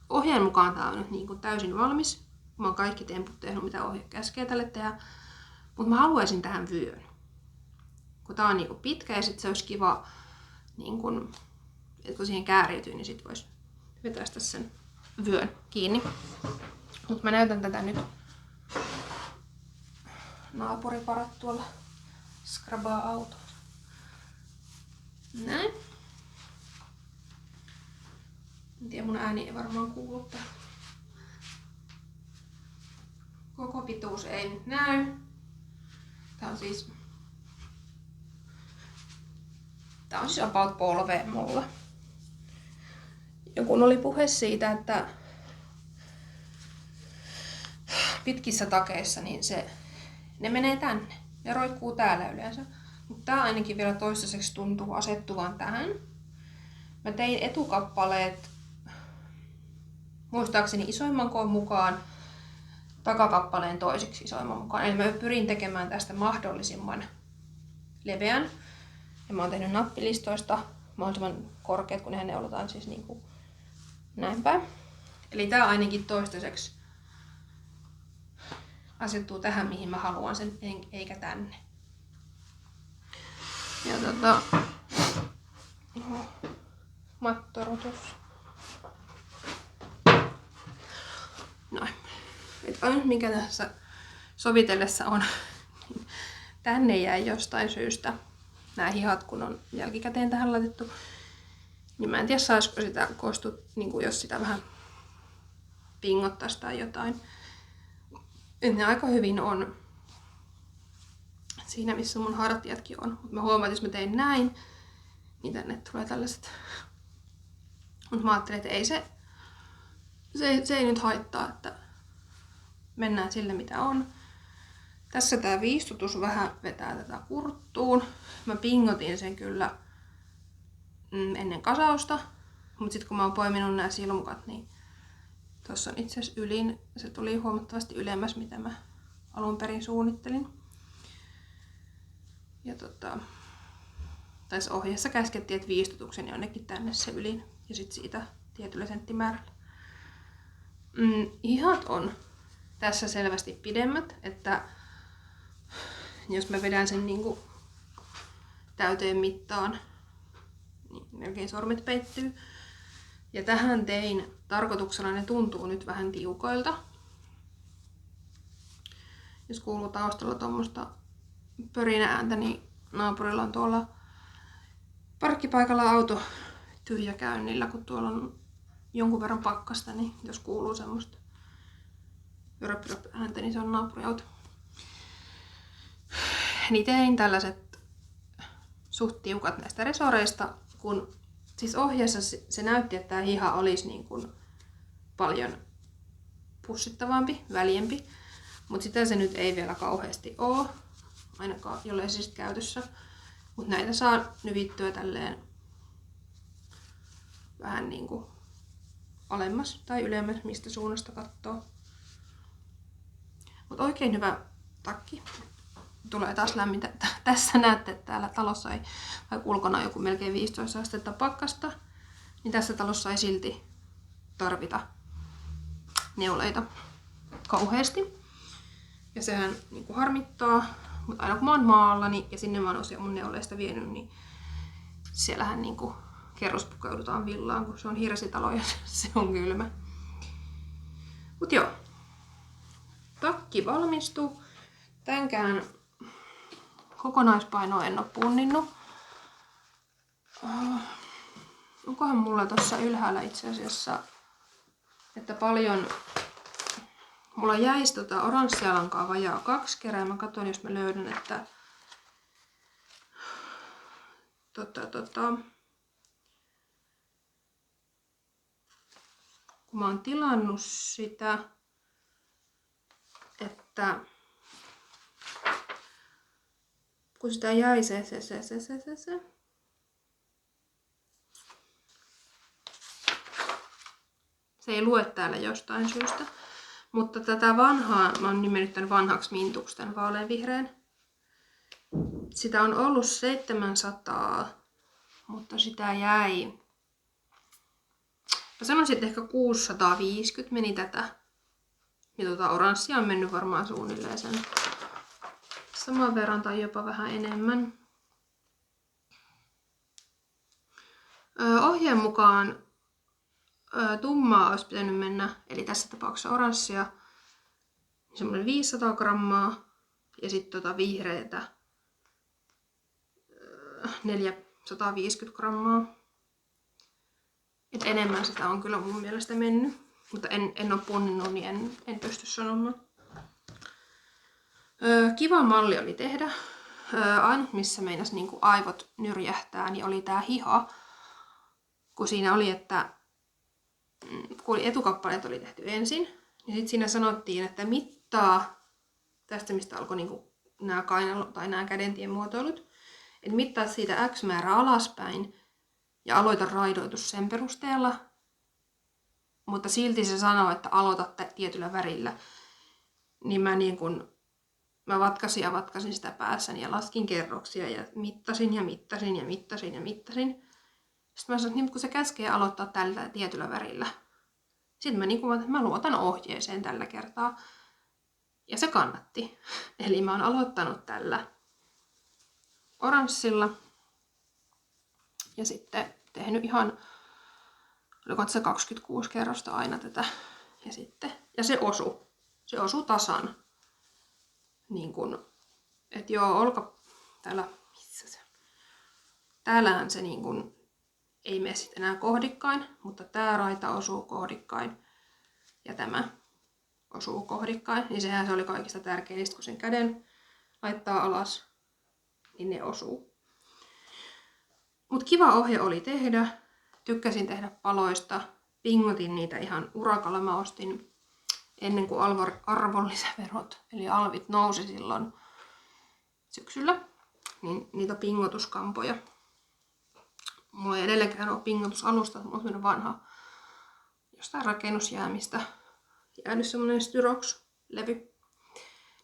Ohjeen mukaan tää on nyt niin kuin täysin valmis. Mä oon kaikki temput tehnyt, mitä ohje käskee tälle tehdä. Mutta mä haluaisin tähän vyön. Kun tää on niinku pitkä ja sit se olisi kiva, niinku, että kun siihen kääriytyy, niin sit vois vetäistä sen vyön kiinni. Mut mä näytän tätä nyt. Naapuriparat tuolla skrabaa autoa. Näin. En tiedä, mun ääni ei varmaan kuulu tähän. Koko pituus ei nyt näy. Tää on siis about polveen mulla. Ja kun oli puhe siitä, että pitkissä takeissa, niin ne menee tänne. ja roikkuu täällä yleensä. Mutta tää ainakin vielä toistaiseksi tuntuu asettuvan tähän. Mä tein etukappaleet muistaakseni isoimman koon mukaan, takakappaleen toiseksi isoimman mukaan. Eli mä pyrin tekemään tästä mahdollisimman leveän. Ja mä oon tehnyt nappilistoista mahdollisimman korkeat, kun nehän neulotaan siis niinku näin päin. Eli tää ainakin toistaiseksi asettuu tähän, mihin mä haluan sen, eikä tänne. Ja mattorotus. Noin. Et ainut mikä tässä sovitellessa on, niin tänne jäi jostain syystä nämä hihat, kun on jälkikäteen tähän laitettu. Niin mä en tiedä saisiko sitä koostut, niin jos sitä vähän pingottaisi tai jotain. Et ne aika hyvin on siinä, missä mun hartiatkin on. Mutta mä huomaan, että jos mä tein näin, niin tänne tulee tällaiset. Mutta mä ajattelin, että ei se ei nyt haittaa, että mennään sille mitä on. Tässä tää viistutus vähän vetää tätä kurttuun. Mä pingotin sen kyllä ennen kasausta. Mutta sitten kun mä oon poiminut nämä silmukat, niin tossa on itse asiassa ylin. Se tuli huomattavasti ylemmäs, mitä mä alun perin suunnittelin. Ja tässä ohjeessa käskettiin, että viistutuksen jonnekin tänne se ylin. Ja sitten siitä tietyllä senttimäärällä. Hihat on tässä selvästi pidemmät, että jos mä vedän sen niinku täyteen mittaan, niin melkein sormet peittyy. Ja tähän tein tarkoituksella, ne tuntuu nyt vähän tiukoilta. Jos kuuluu taustalla tuommoista pörinä-ääntä, niin naapurilla on tuolla parkkipaikalla auto tyhjäkäynnillä, kun tuolla on jonkun verran pakkasta, niin jos kuuluu semmoista ääntä, niin se on naapuriauto. Niin tein tällaiset suht tiukat näistä resoreista, kun siis ohjeessa se näytti, että tämä hiha olisi niin kuin paljon pussittavampi, väljempi, mutta sitä se nyt ei vielä kauheasti ole, ainakaan jollei siis käytössä. Mutta näitä saa nyvittyä tälleen vähän niin kuin alemmas tai ylemmäs, mistä suunnasta katsoo. Mutta oikein hyvä takki. Tulee taas lämmintä. Tässä näette, että täällä talossa ei, vaikka ulkona on joku melkein 15 astetta pakkasta, niin tässä talossa ei silti tarvita neuleita kauheasti. Ja sehän niin kuin harmittaa, mutta aina kun mä oon maallani ja sinne mä oon osia mun neuleista vienyt, niin siellähän niin kuin kerrospukeudutaan villaan, kun se on hirsitalo ja se on kylmä. Mut joo, takki valmistuu. Tämänkään kokonaispainoa en oo punninnut. Onkohan mulla tossa ylhäällä itse asiassa, että paljon. Mulla jäisi oranssia lankaa vajaa 2 kerää. Mä katson, jos mä löydän, että kun mä oon tilannut sitä, että kun sitä jäi se ei lue täällä jostain syystä. Mutta tätä vanhaa, mä oon nimennyt tän vanhaksi mintuksi, tän vaaleanvihreän. Sitä on ollut 700, mutta sitä jäi. Mä sanoisin, että ehkä 650 meni tätä. Ja oranssia on mennyt varmaan suunnilleen sen saman verran tai jopa vähän enemmän. Ohjeen mukaan tummaa olisi pitänyt mennä, eli tässä tapauksessa oranssia, semmoinen 500 grammaa ja sitten vihreätä 450 grammaa. Et enemmän sitä on kyllä mun mielestä mennyt, mutta en ole punninnut, niin en pysty sanomaan. Kiva malli oli tehdä. Ainut missä meinas niinku aivot nyrjähtää, niin oli tää hiha. Kun siinä oli, että kun etukappaleet oli tehty ensin, niin sitten siinä sanottiin, että mittaa tästä, mistä alkoi niinku nämä kainalo- tai nämä kädentien muotoilut. Et mittaa siitä X määrä alaspäin ja aloita raidoitus sen perusteella. Mutta silti se sanoo, että aloita tietyllä värillä. Niin mä vatkasin ja vatkasin sitä päässäni ja laskin kerroksia ja mittasin ja mittasin ja mittasin ja mittasin. Sitten mä sanoin, että kun se käskee aloittaa tällä tietyllä värillä. Sitten mä luotan ohjeeseen tällä kertaa. Ja se kannatti. Eli mä oon aloittanut tällä oranssilla. Ja sitten tehnyt ihan, oliko se 26 kerrosta aina tätä. Ja se osui tasan. Niin kun, et joo, missä se? Täällähän se niin kun, ei mene sitten enää kohdikkain, mutta tää raita osuu kohdikkain ja tämä osuu kohdikkain. Niin sehän se oli kaikista tärkein, kun sen käden laittaa alas, niin ne osuu. Mut kiva ohje oli tehdä. Tykkäsin tehdä paloista. Pingotin niitä ihan urakalla. Mä ostin ennen kuin arvonlisäverot, eli alvit nousi silloin syksyllä, niin niitä pingotuskampoja. Mulla ei edelleenkään ole pingotusalusta, mulla on semmoinen vanha jostain rakennusjäämistä jäänyt semmoinen Styrox-levy.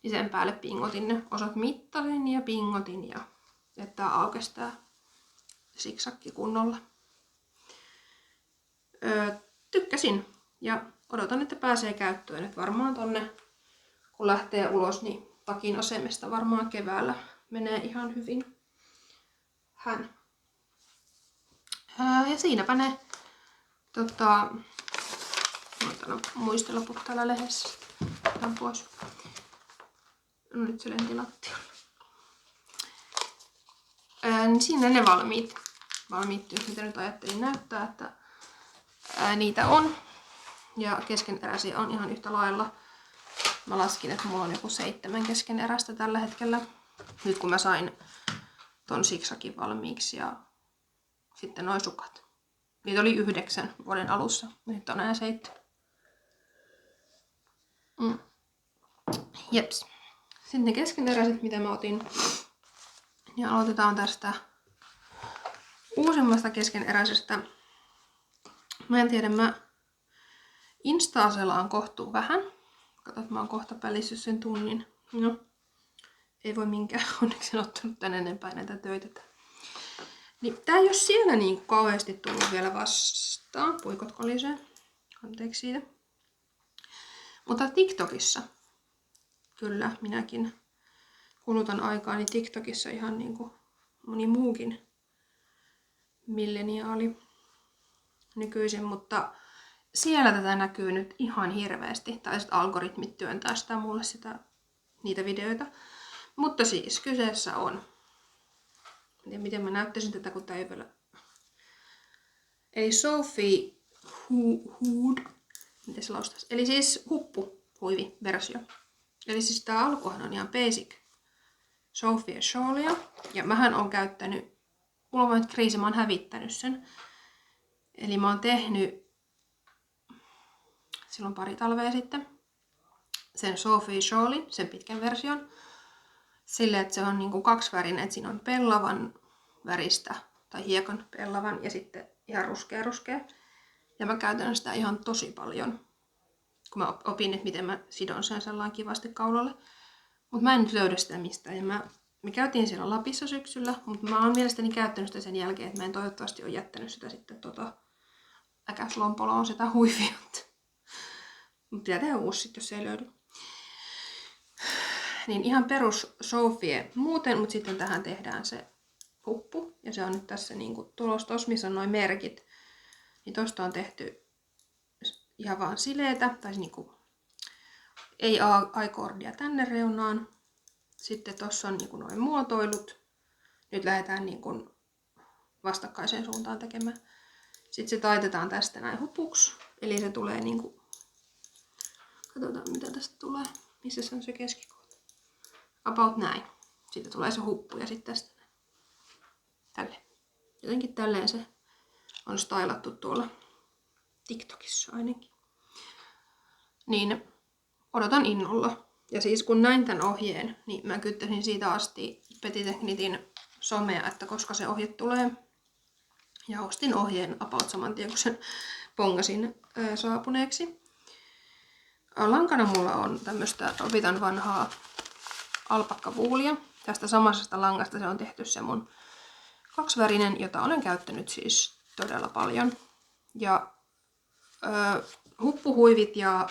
Niin sen päälle pingotin ne osat, mittasin ja pingotin ja että aukesi tää siksakki kunnolla. Tykkäsin ja odotan, että pääsee käyttöön. Et varmaan tonne kun lähtee ulos, niin takin asemesta varmaan keväällä menee ihan hyvin hän. Ja siinäpä ne muistelaput täällä lehdessä. Otan pois. No nyt se lenti lattialle. Niin siinä ne valmiit mitä nyt ajattelin näyttää, että niitä on. Ja keskeneräisiä on ihan yhtä lailla. Mä laskin, että mulla on joku 7 keskeneräistä tällä hetkellä. Nyt kun mä sain ton siksakin valmiiksi ja sitten noi sukat. Niitä oli 9 vuoden alussa. Nyt on enää 7. Jeps. Sitten ne keskeneräiset, mitä mä otin. Ja aloitetaan tästä uusimmasta keskeneräisestä. Mä en tiedä, mä Instaa selaan kohtuu vähän. Katsot, mä oon kohta pälissyt sen tunnin. No, ei voi minkään, onneksi en ottanut tän enempää näitä töitä. Niin tää ei oo siellä niin kauheasti tullut vielä vastaan. Puikot kolisee. Anteeksi siitä. Mutta TikTokissa, kyllä minäkin kulutan aikaani TikTokissa ihan niin kuin moni muukin milleniaali nykyisin, mutta siellä tätä näkyy nyt ihan hirveästi. Tai sitten algoritmit työntää sitä mulle niitä videoita. Mutta siis kyseessä on. En tiedä miten mä näyttäisin tätä, kun tää ei vielä. Eli Sophie Hood. Miten se laustaisi? Eli siis huppuhuivi-versio. Eli siis tää alkuhan on ihan basic Sophie Shawlia. Ja mähän on käyttänyt. Mulla on nyt kriisi, mä oon hävittänyt sen. Eli mä oon tehnyt silloin pari talvea sitten sen Sophie Shawlin, sen pitkän version. Silleen, että se on niinku kaksivärinen, että siinä on pellavan väristä tai hiekan pellavan ja sitten ihan ruskea. Ja mä käytän sitä ihan tosi paljon, kun mä opin, että miten mä sidon sen sellainen kivasti kaulalle. Mutta mä en nyt löydä sitä mistään. Ja me käytiin siellä Lapissa syksyllä, mutta mä oon mielestäni käyttänyt sitä sen jälkeen, että mä en toivottavasti ole jättänyt sitä sitten äkäslompoloon sitä huivia. Mutta pitää tehdä uusi sit, jos ei löydy. Niin ihan perus Sophie muuten, mutta sitten tähän tehdään se huppu. Ja se on nyt tässä niinku tulos tossa, missä on noin merkit. Niin tosta on tehty ihan vaan sileetä, tai niinku ei A-kordia tänne reunaan. Sitten tossa on niinku noin muotoilut. Nyt lähdetään niinku vastakkaiseen suuntaan tekemään. Sitten se taitetaan tästä näin hupuksi. Eli se tulee niinku, katsotaan mitä tästä tulee. Missä se on se keskikohta? About näin. Sitten tulee se huppu ja sitten tästä näin. Tälle. Jotenkin tälleen se on stylattu tuolla TikTokissa ainakin. Niin odotan innolla. Ja siis kun näin tämän ohjeen, niin mä kyttäsin siitä asti Petit Technitin somea, että koska se ohje tulee. Ja ostin ohjeen about saman tien, kun sen pongasin saapuneeksi. Lankana mulla on tämmöstä Rovitan vanhaa alpakkavuulia. Tästä samasta langasta se on tehty se mun kaksivärinen, jota olen käyttänyt siis todella paljon. Ja huppuhuivit ja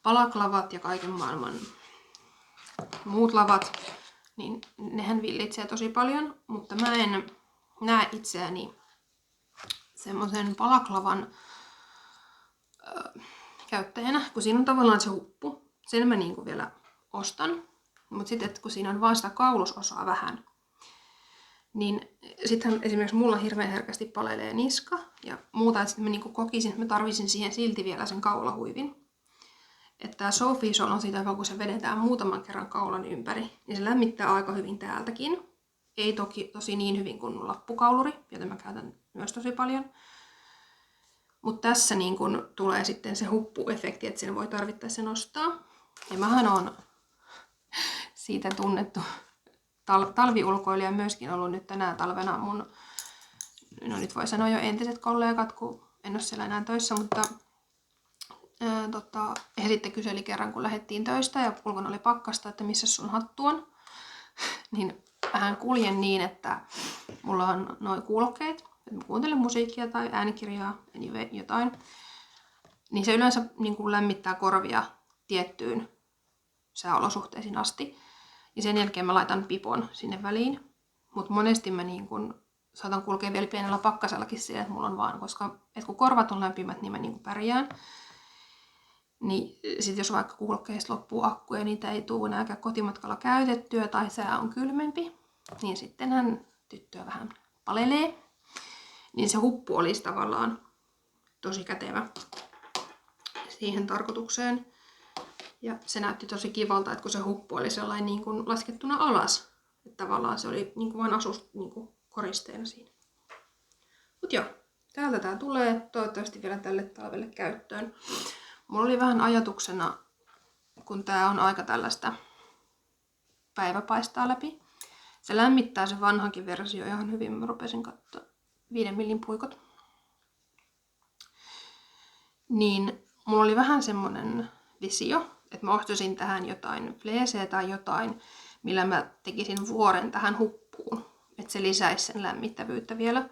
palaklavat ja kaiken maailman muut lavat, niin nehän villitsee tosi paljon, mutta mä en näe itseäni semmoisen palaklavan käyttäjänä, kun siinä on tavallaan se huppu. Sen mä niinku vielä ostan. Mutta sitten kun siinä on vaan sitä kaulusosaa vähän, niin sittenhän esimerkiksi mulla hirveän herkästi palelee niska ja muuta, että mä niinku kokisin, että mä tarvisin siihen silti vielä sen kaulahuivin. Että tää Sofisol on sitä, kun se vedetään muutaman kerran kaulan ympäri, niin se lämmittää aika hyvin täältäkin. Ei tosi niin hyvin kuin lappukauluri, jota mä käytän myös tosi paljon. Mutta tässä niin kun tulee sitten se huppuefekti, että sen voi tarvittaessa nostaa. Ja mähän on siitä tunnettu talviulkoilija myöskin ollut nyt tänä talvena mun, no nyt voi sanoa jo entiset kollegat, kun en ole siellä enää töissä, mutta he sitten kyseli kerran, kun lähdettiin töistä ja ulkona oli pakkasta, että missä sun hattu on. Niin vähän kuljen niin, että mulla on noin kuulokkeet, että mä kuuntelen musiikkia tai äänikirjaa, anyway, jotain. Niin se yleensä niin kuin lämmittää korvia tiettyyn sääolosuhteisiin asti. Ja sen jälkeen mä laitan pipon sinne väliin. Mutta monesti mä niin kun saatan kulkea vielä pienellä pakkasellakin siellä, että mulla on vaan, koska kun korvat on lämpimät, niin mä niin pärjään. Niin sit jos vaikka kuulokkeista loppuu akku ja niitä ei tule enääkään kotimatkalla käytettyä tai sää on kylmempi, niin sittenhän tyttöä vähän palelee. Niin se huppu olisi tavallaan tosi kätevä siihen tarkoitukseen. Ja se näytti tosi kivalta, että kun se huppu oli sellainen niin kuin laskettuna alas. Että tavallaan se oli niin kuin vain asus niin kuin koristeena siinä. Mut joo, täältä tää tulee toivottavasti vielä tälle talvelle käyttöön. Mulla oli vähän ajatuksena, kun tää on aika tällaista päivä paistaa läpi. Se lämmittää se vanhankin versio ihan hyvin. Mä rupesin katsoa 5 millin puikot. Niin mulla oli vähän semmonen visio, että mä ostaisin tähän jotain fleeseä tai jotain, millä mä tekisin vuoren tähän huppuun. Että se lisäisi sen lämmittävyyttä vielä.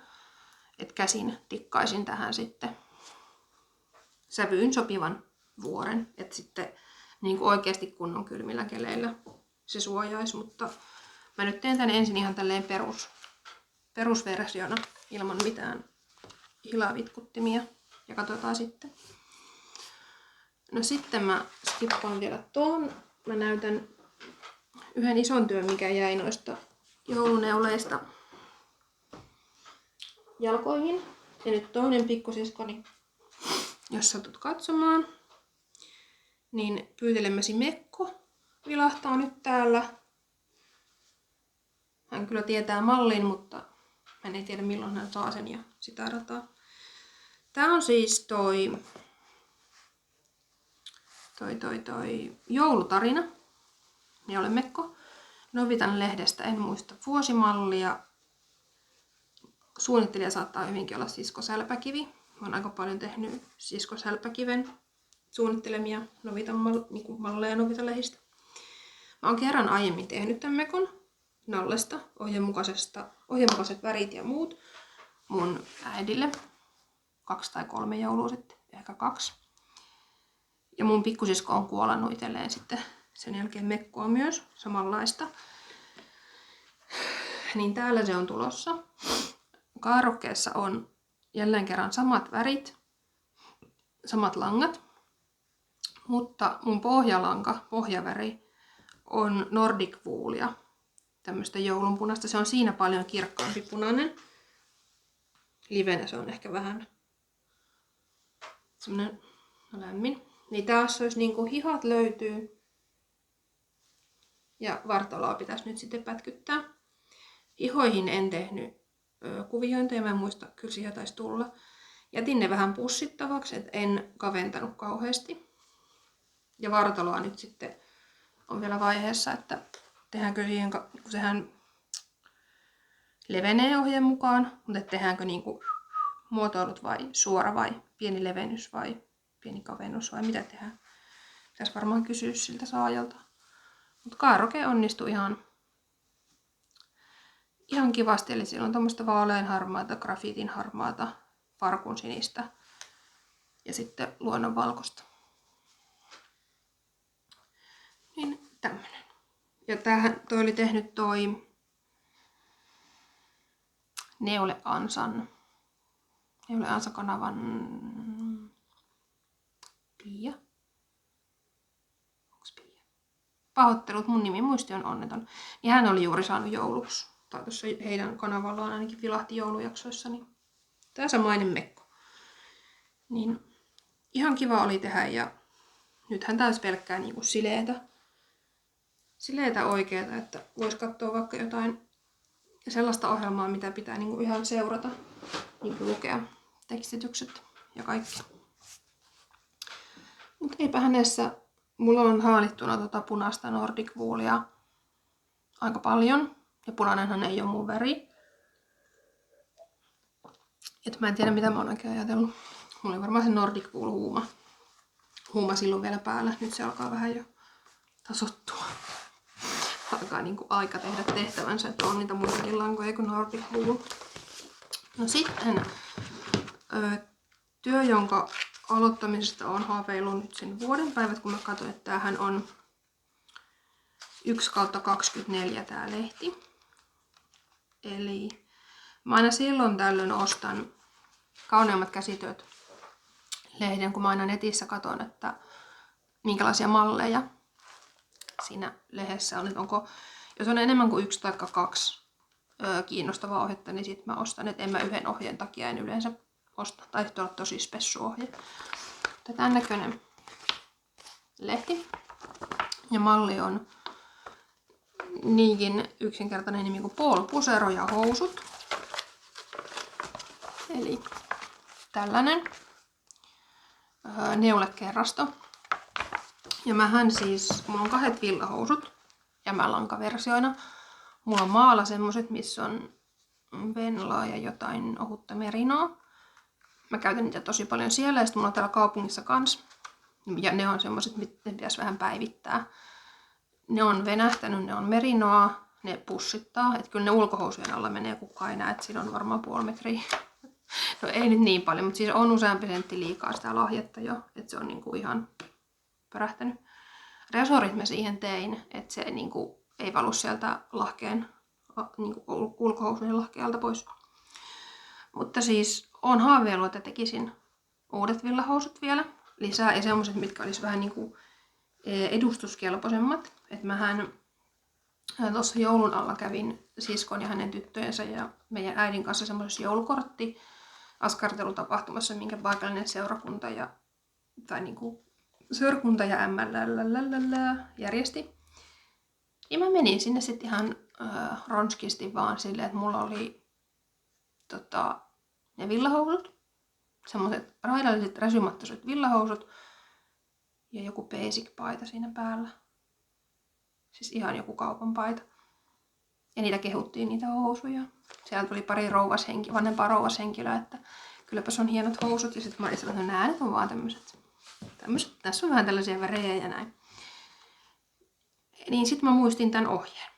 Että käsin tikkaisin tähän sitten sävyyn sopivan vuoren. Että sitten niin kuin oikeasti kunnon kylmillä keleillä se suojaisi. Mutta mä nyt teen tän ensin ihan tälleen perusversiona ilman mitään hilavitkuttimia. Ja katsotaan sitten. No sitten mä skippaan vielä tuon. Mä näytän yhden ison työn, mikä jäi noista jouluneuleista jalkoihin. Ja nyt toinen pikkusiskoni, jos satut katsomaan, niin Pyytelemäsi Mekko vilahtaa nyt täällä. Hän kyllä tietää mallin, mutta hän ei tiedä milloin hän saa sen ja sitä rataa. Tää on siis toi joulutarina. Ja olen Mekko. Novitan lehdestä, en muista vuosimallia. Suunnittelija saattaa hyvinkin olla Sisko Sälpäkivi. Mä oon aika paljon tehnyt Sisko Sälpäkiven suunnittelemia malleja Novitan lehdistä. Mä oon kerran aiemmin tehnyt tämän Mekon nallesta, ohjeenmukaiset värit ja muut mun äidille. 2 tai 3 joulua sitten, ehkä 2. Ja mun pikkusisko on kuolannut itselleen sitten sen jälkeen Mekkoa myös, samanlaista. Niin täällä se on tulossa. Kaarokkeessa on jälleen kerran samat värit, samat langat. Mutta mun pohjaväri on Nordic Woolia. Tämmöstä joulunpunaista. Se on siinä paljon kirkkaampi punainen. Livenä se on ehkä vähän semmonen lämmin. Niin taas olisi niinku hihat löytyy. Ja vartaloa pitäisi nyt sitten pätkyttää. Hihoihin en tehnyt kuviointeja, mä en muista, kyllä siihen taisi tulla. Jätin ne vähän pussittavaksi, et en kaventanut kauheasti. Ja vartaloa nyt sitten on vielä vaiheessa, että tehdäänkö siihen, kun sehän levenee ohjeen mukaan, mutta tehdäänkö niinku muotoilut vai suora vai pieni levennys vai pieni kavennus vai mitä tehdään. Pitäisi varmaan kysyä siltä saajalta. Mutta kaaroke onnistui ihan kivasti, eli siellä on tämmöistä vaaleanharmaata, grafiitin harmaata, farkun sinistä ja sitten luonnonvalkoista. Niin tämmönen. Ja toi oli tehnyt toi Neule Ansan kanavan Pia. Onks Pia? Pahoittelut, mun nimimuisti on onneton. Niin hän oli juuri saanut jouluksi. Tai tuossa heidän kanavallaan ainakin vilahti joulujaksoissa. Niin tää samainen mekko. Niin ihan kiva oli tehdä ja nythän taas pelkkää niinku sileetä oikeeta, että vois katsoa vaikka jotain sellaista ohjelmaa, mitä pitää niinku ihan seurata, niinku lukea tekstitykset ja kaikki. Mut eipä hänessä, mulla on haalittuna punaista Nordic Woolia aika paljon ja punainenhan ei ole mun väri. Et mä en tiedä mitä mä oon oikein ajatellut. Mulla oli varmaan se Nordic Wool huuma silloin vielä päällä. Nyt se alkaa vähän jo tasottua. Alkaa niinku aika tehdä tehtävänsä, että on niitä muitakin lankoja kuin Nordic Wool. No sitten työ, jonka aloittamisesta on haaveillut nyt sen vuoden päivät, kun mä katsoin, että tämähän on 1/24 tää lehti. Eli mä aina silloin tällöin ostan Kauneimmat käsityöt lehden, kun mä aina netissä katson, että minkälaisia malleja siinä lehdessä on. Että jos on enemmän kuin 1 tai 2 kiinnostavaa ohjetta, niin sit mä ostan. Et en mä yhden ohjeen takia en yleensä osta. Tai sitten olla tosi spessu ohje. Tämän näköinen lehti. Ja malli on niinkin yksinkertainen nimi kuin Paul Pusero ja housut. Eli tällainen neulekerrasto. Ja mähän siis, mulla on 2 villahousut jämälankaversioina. Mulla on maalla semmoset, missä on venlaa ja jotain ohutta merinoa. Mä käytän niitä tosi paljon siellä ja sitten mulla on täällä kaupungissa kans. Ja ne on semmoset, mitä pitäisi vähän päivittää. Ne on venähtänyt, ne on merinoa, ne pussittaa. Että kyllä ne ulkohousujen alla menee, kukaan ei näe, että siinä on varmaan 0,5 metriä. No ei nyt niin paljon, mutta siis on useampi sentti liikaa sitä lahjetta jo, että se on niinku ihan pärähtänyt. Resorit mä siihen tein, että se niinku ei valu sieltä lahkeen, niinku ulkohousujen lahkeelta pois. Mutta siis on haaveillut, että tekisin uudet villahousut vielä lisää ja semmoset, mitkä olisi vähän niinku edustuskelpoisemmat. Että mähän tuossa joulun alla kävin siskon ja hänen tyttöjensä ja meidän äidin kanssa semmoisessa joulukortti askartelutapahtumassa, minkä paikallinen seurakunta ja MLL järjesti. Ja mä menin sinne sitten ihan ronskisti vaan silleen, että mulla oli ne villahousut, semmoiset raidalliset räsymattoiset villahousut ja joku basic paita siinä päällä. Siis ihan joku kaupan paita. Ja niitä kehuttiin, niitä housuja. Sieltä tuli pari vanhempaa rouvashenkilöä, että kylläpäs on hienot housut. Ja sitten mä olin sellainen, että nää nyt on vaan tämmöiset. Tässä on vähän tällaisia värejä ja näin. Niin sitten mä muistin tämän ohjeen.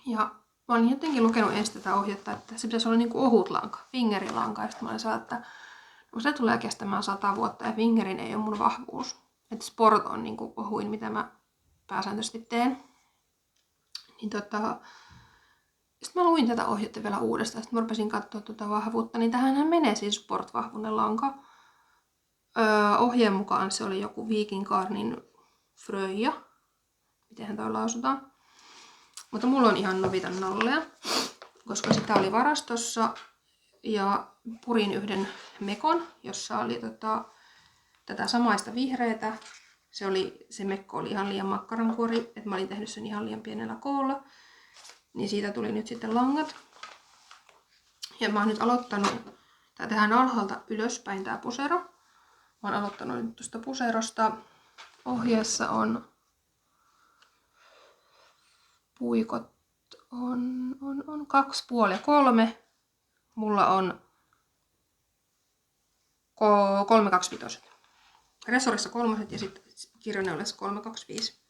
Ja mä olin jotenkin lukenut ensin tätä ohjetta, että se pitäisi olla niinku ohut lanka, fingerilanka. Ja sitten mä olin sellainen, että no se tulee kestämään 100 vuotta ja fingerin ei ole mun vahvuus. Että sport on niinku ohuin, mitä mä pääsääntöisesti teen. Niin sitten mä luin tätä ohjetta vielä uudestaan. Sitten mä rupesin katsoa tuota vahvuutta. Niin tähänhän menee siis sport-vahvuinen lanka. Ohjeen mukaan se oli joku Viking Garnin Fröja. Mitenhän toi lausutaan. Mutta mulla on ihan Novitan nolleja. Koska sitä oli varastossa. Ja purin yhden mekon, jossa oli tätä samaista vihreätä. Se mekko oli ihan liian makkarankuori, että mä olin tehnyt sen ihan liian pienellä koolla. Niin siitä tuli nyt sitten langat. Ja mä oon nyt aloittanut, tää tehdään alhaalta ylöspäin tää pusero. Mä oon aloittanut nyt tuosta puserosta. Ohjeessa on puikot on 2,5 ja 3. Mulla on 325. Resorissa 3 ja sitten kirjoneulessa 325.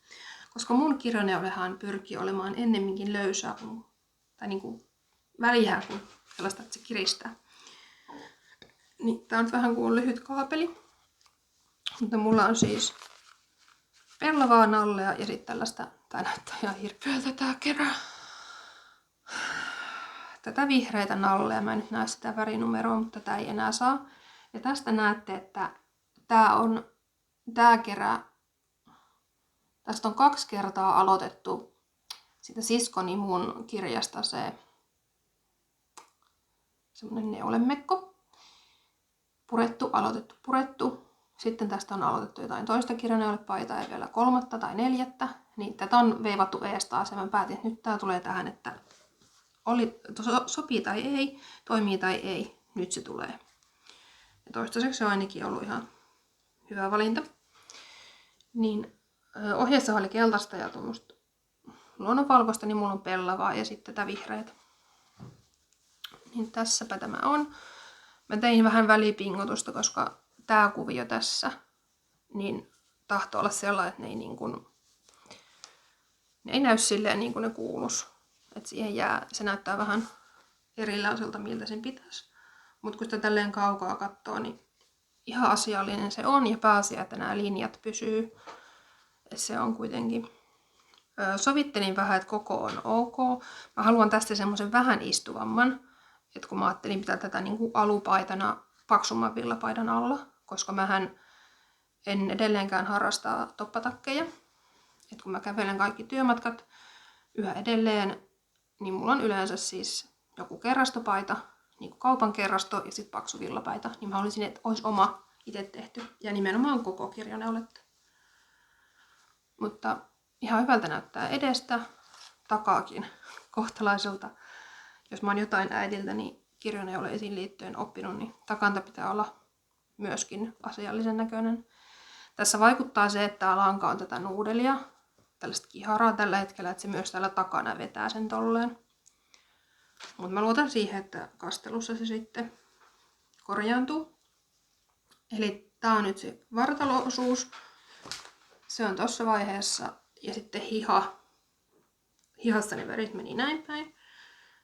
Koska mun kirjoneulehan pyrkii olemaan ennemminkin löysää tai niinku väliä kuin sellaista, että se kiristää. Niin tää on nyt vähän kuin lyhyt kaapeli. Mutta mulla on siis pellavaa nallea ja sitten tällaista, tää näyttää ihan hirveältä tää kerää. Tätä vihreitä nallea, mä en nyt näe sitä värinumeroa, mutta tätä ei enää saa. Ja tästä näette, että tää kerää, tästä on 2 kertaa aloitettu sitä siskoni mun kirjasta se semmonen neulemekko. Purettu, aloitettu, purettu. Sitten tästä on aloitettu jotain toista kirjaneulepaitaa ja vielä 3. tai 4. Niin tätä on veivattu eestaas ja mä päätin, että nyt tää tulee tähän, että sopii tai ei, toimii tai ei, nyt se tulee. Ja toistaiseksi se on ainakin ollut ihan hyvä valinta. Niin ohjeessa oli keltaista ja tuommoista luonnonvalkoista, niin mulla on pellavaa ja sitten tätä vihreitä. Niin tässäpä tämä on. Mä tein vähän välipingotusta, koska tää kuvio tässä niin tahtoo olla sellainen, että ne ei näy silleen niin kuin ne kuulus. Että siihen se näyttää vähän erilaiselta, miltä sen pitäisi. Mutta kun sitä tälleen kaukaa katsoo, niin ihan asiallinen se on ja pääasia, että nämä linjat pysyy. Se on kuitenkin. Sovittelin vähän, että koko on ok. Mä haluan tästä semmoisen vähän istuvamman. Että kun mä ajattelin pitää tätä niin kuin alupaitana paksumman villapaidan alla, koska mähän en edelleenkään harrasta toppatakkeja. Et kun mä kävelen kaikki työmatkat yhä edelleen, niin mulla on yleensä siis joku kerrastopaita, niin kuin kaupan kerrasto ja sitten paksu villapaita. Niin mä haluaisin, että olisi oma itse tehty ja nimenomaan koko kirjaneulettu. Mutta ihan hyvältä näyttää edestä, takaakin kohtalaiselta. Jos mä oon jotain äidiltäni kirjaneuleisiin liittyen oppinut, niin takanta pitää olla myöskin asiallisen näköinen. Tässä vaikuttaa se, että lanka on tätä nuudelia, tällaista kiharaa tällä hetkellä, että se myös täällä takana vetää sen tolleen. Mutta mä luotan siihen, että kastelussa se sitten korjaantuu. Eli tää on nyt se vartalo-osuus. Se on tossa vaiheessa. Ja sitten hihassa ne värit meni näin päin.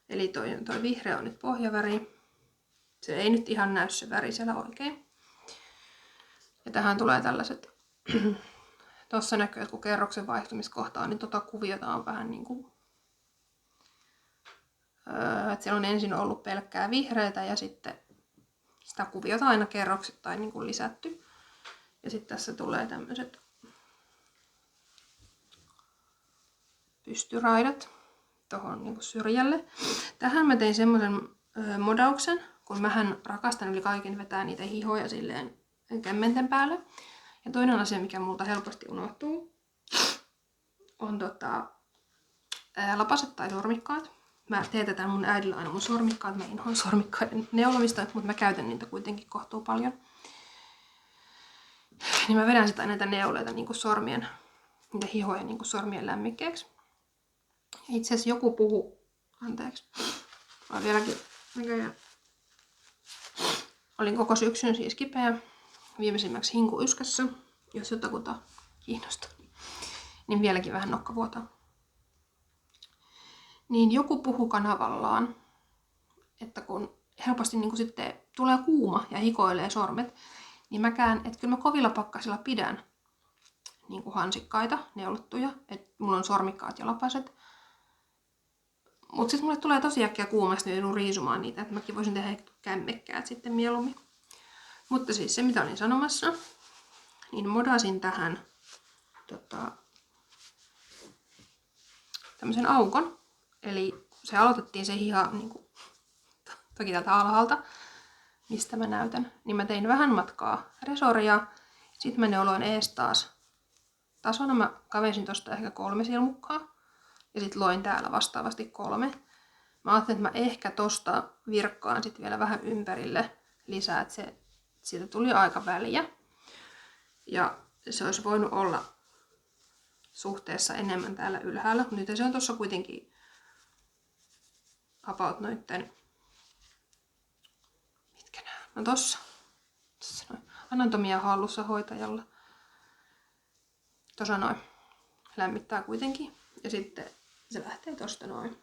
Eli toi vihreä on nyt pohjaväri. Se ei nyt ihan näy se väri siellä oikein. Ja tähän tulee tällaiset, tossa näkyy, että kun kerroksen vaihtumiskohta on, niin tota kuviota on vähän niinku, että siellä on ensin ollut pelkkää vihreitä ja sitten sitä kuviota aina kerroksittain niinku lisätty. Ja sitten tässä tulee tämmöiset pystyraidat tuohon niinku syrjälle. Tähän mä tein semmoisen modauksen, kun mähän rakastan yli kaiken vetää niitä hihoja silleen kämmenten päälle. Ja toinen asia, mikä multa helposti unohtuu, on lapaset tai sormikkaat. Mä teetetään mun äidillä aina mun sormikkaat. Mä inhoan sormikkaiden neulomista, mutta mä käytän niitä kuitenkin kohtuu paljon. Niin mä vedän sitä näitä neuleita niinku sormien, niitä hihoja niinku sormien lämmikkeeksi. Itse asiassa joku puhu, anteeksi, mä vieläkin näköjään. Olin koko syksyn siis kipeä, viimeisimmäksi hinku-yskässä, jos jotakuta kiinnostaa, niin vieläkin vähän nokka vuotaa. Niin joku puhu kanavallaan, että kun helposti niin kun sitten tulee kuuma ja hikoilee sormet, niin että kyllä mä kovilla pakkasilla pidän niin kuin hansikkaita, neulottuja, että mulla on sormikkaat ja lapaset. Mutta sitten mulle tulee tosi äkkiä kuumasta, niin joudun riisumaan niitä, että mäkin voisin tehdä kämmekkäät sitten mieluummin. Mutta siis se, mitä olin sanomassa, niin modasin tähän tämmöisen aukon. Eli se aloitettiin se hiha niin kuin, toki täältä alhaalta, mistä mä näytän. Niin mä tein vähän matkaa resoria, sitten mä neuloin ees taas tasona. Mä kavensin tosta ehkä 3 silmukkaa. Ja sitten loin täällä vastaavasti 3. Mä ajattelin, että mä ehkä tosta virkkaan sitten vielä vähän ympärille lisää, että siitä tuli aika väliä. Ja se olisi voinut olla suhteessa enemmän täällä ylhäällä. Nyt se on tuossa kuitenkin about noitten, mitkä nää on? No tossa noin. Anatomia hallussa hoitajalla. Tuossa noin. Lämmittää kuitenkin. Ja sitten se lähtee tosta noin.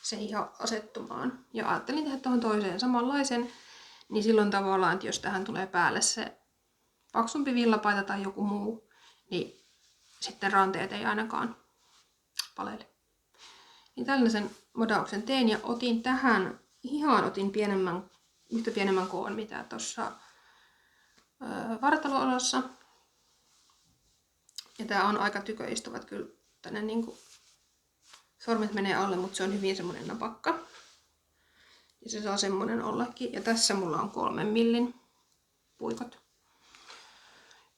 Se ihan asettumaan. Ja ajattelin tehdä tuohon toiseen samanlaisen. Niin silloin tavallaan, että jos tähän tulee päälle se paksumpi villapaita tai joku muu, niin sitten ranteet ei ainakaan palele. Niin tällaisen modauksen tein ja otin tähän otin yhtä pienemmän koon mitä tuossa vartalo-osassa. Ja tää on aika tyköistuvat kyllä tänne niinku sormet menee alle, mutta se on hyvin semmonen napakka. Ja se saa semmonen ollakin. Ja tässä mulla on 3 millin puikot.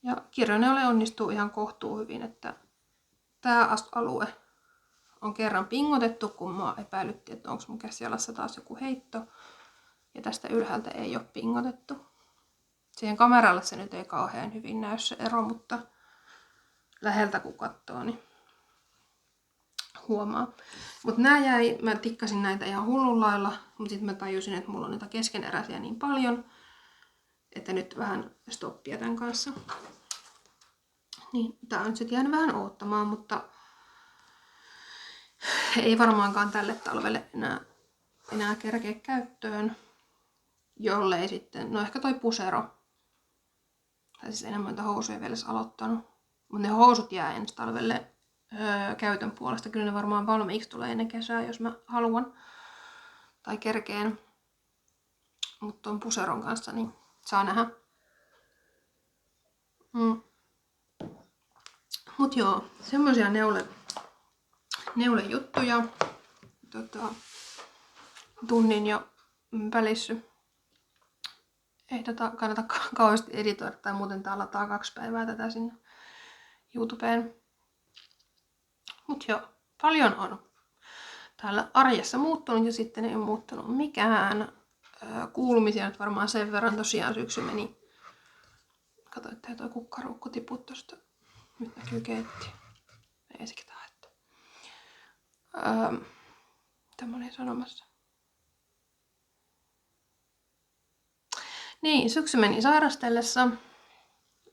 Ja kirjoneule onnistuu ihan kohtuu hyvin, että tää alue on kerran pingotettu, kun mua epäilyttiin, että onko mun käsialassa taas joku heitto. Ja tästä ylhäältä ei ole pingotettu. Siihen kameralle se nyt ei kauhean hyvin näy se ero, mutta läheltä kun katsoo, niin huomaa. Mutta mä tikkasin näitä ihan hullun lailla, mutta sitten mä tajusin, että mulla on niitä keskeneräisiä niin paljon, että nyt vähän stoppia tämän kanssa. Niin, tää on sitten jäänyt vähän oottamaan, mutta ei varmaankaan tälle talvelle enää kerkeä käyttöön, jollei sitten, no ehkä toi pusero, tai siis enemmän niitä housuja vielä aloittanut, mutta ne housut jää ensi talvelle käytön puolesta. Kyllä ne varmaan valmiiksi tulee ennen kesää, jos mä haluan tai kerkeen, mutta tuon puseron kanssa niin saa nähdä. Mut joo, semmosia neulejuttuja. Tunnin jo välissy. Ei tätä kannata kauheasti editoida tai muuten tää lataa 2 päivää tätä sinne YouTubeen. Mut joo, paljon on täällä arjessa muuttunut ja sitten ei ole muuttunut mikään. Kuulumisia nyt varmaan sen verran, tosiaan syksy meni. Kato, ettei toi kukkaruukku tipu tosta. Nyt näkyy keittiö. Ei sekin tahettu. Mitä mä olin sanomassa? Niin, syksy meni sairastellessa.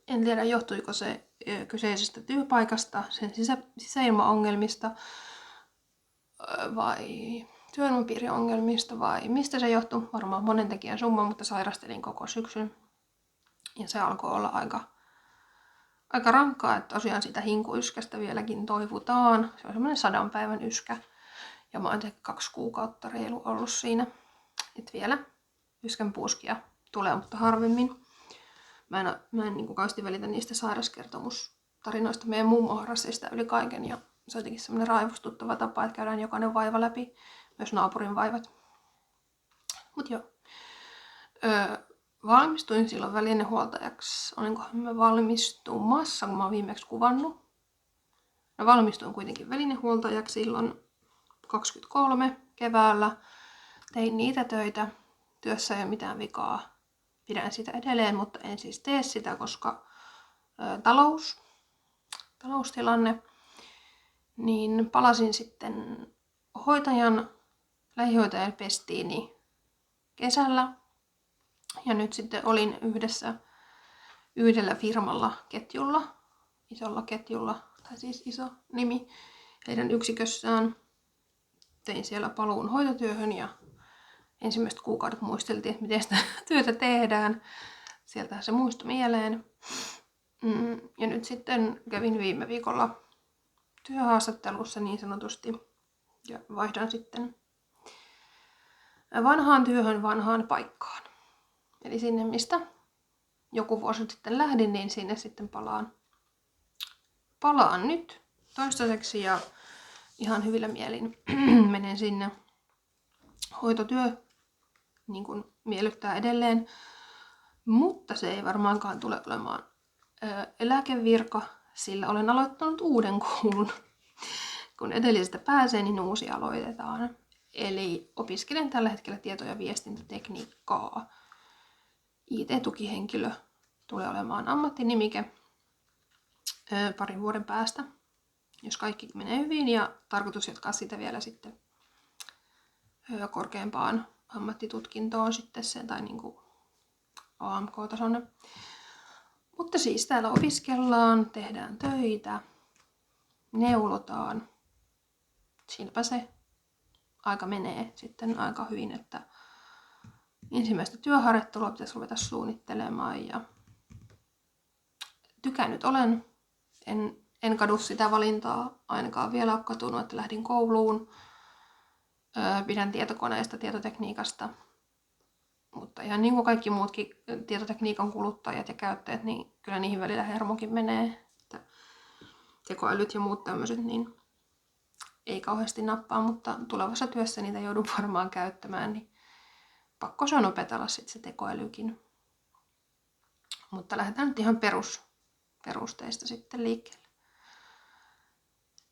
En tiedä, johtuiko se kyseisestä työpaikasta, sen sisäilmaongelmista vai työilmapiiriongelmista vai mistä se johtui. Varmaan monen tekijän summa, mutta sairastelin koko syksyn. Ja se alkoi olla aika rankkaa, että tosiaan sitä hinkuyskästä vieläkin toivutaan. Se on semmoinen 100 päivän yskä. Ja mä oon 2 kuukautta reilu ollut siinä. Et vielä yskän puuskia tulee, mutta harvemmin. Mä en niin kauheasti välitä niistä sairaskertomustarinoista. Meidän mummo harrasti sitä yli kaiken ja se on jotenkin semmoinen raivostuttava tapa, että käydään jokainen vaiva läpi. Myös naapurin vaivat. Mut joo. Valmistuin silloin välinehuoltajaksi. Olinkohan mä valmistumassa, kun mä oon viimeksi kuvannut. No valmistuin kuitenkin välinehuoltajaksi silloin 23 keväällä. Tein niitä töitä. Työssä ei ole mitään vikaa. Pidän sitä edelleen, mutta en siis tee sitä, koska taloustilanne. Niin palasin sitten lähihoitajan pestiini kesällä. Ja nyt sitten olin yhdellä firmalla ketjulla, isolla ketjulla, tai siis iso nimi, heidän yksikössään. Tein siellä paluun hoitotyöhön ja ensimmäiset kuukaudet muisteltiin, että miten sitä työtä tehdään. Sieltähän se muistui mieleen. Ja nyt sitten kävin viime viikolla työhaastattelussa niin sanotusti ja vaihdan sitten vanhaan työhön vanhaan paikkaan. Eli sinne, mistä joku vuosi sitten lähdin, niin sinne sitten palaan nyt toistaiseksi ja ihan hyvillä mielin menen sinne. Hoitotyö niin kuin miellyttää edelleen, mutta se ei varmaankaan tule olemaan eläkevirka, sillä olen aloittanut uuden koulun. Kun edellisestä pääsee, niin uusi aloitetaan. Eli opiskelen tällä hetkellä tieto- ja viestintätekniikkaa. IT-tukihenkilö tulee olemaan ammattinimike. parin vuoden päästä, jos kaikki menee hyvin, ja tarkoitus jatkaa sitä vielä sitten korkeampaan ammattitutkintoon sitten sen, tai niinku AMK-tasolle. Mutta siis täällä opiskellaan, tehdään töitä, neulotaan. Siinäpä se aika menee sitten aika hyvin, että ensimmäistä työharjoittelua pitäisi ruveta suunnittelemaan ja tykännyt olen. En kadu sitä valintaa ainakaan vielä ole katunut, että lähdin kouluun. Pidän tietokoneesta, tietotekniikasta. Mutta ihan niin kuin kaikki muutkin tietotekniikan kuluttajat ja käyttäjät, niin kyllä niihin välillä hermokin menee. Että tekoälyt ja muut tämmöiset, niin ei kauheasti nappaa, mutta tulevassa työssä niitä joudun varmaan käyttämään, niin pakko se on opetella sitten se tekoälykin. Mutta lähdetään nyt ihan perusteista sitten liikkeelle.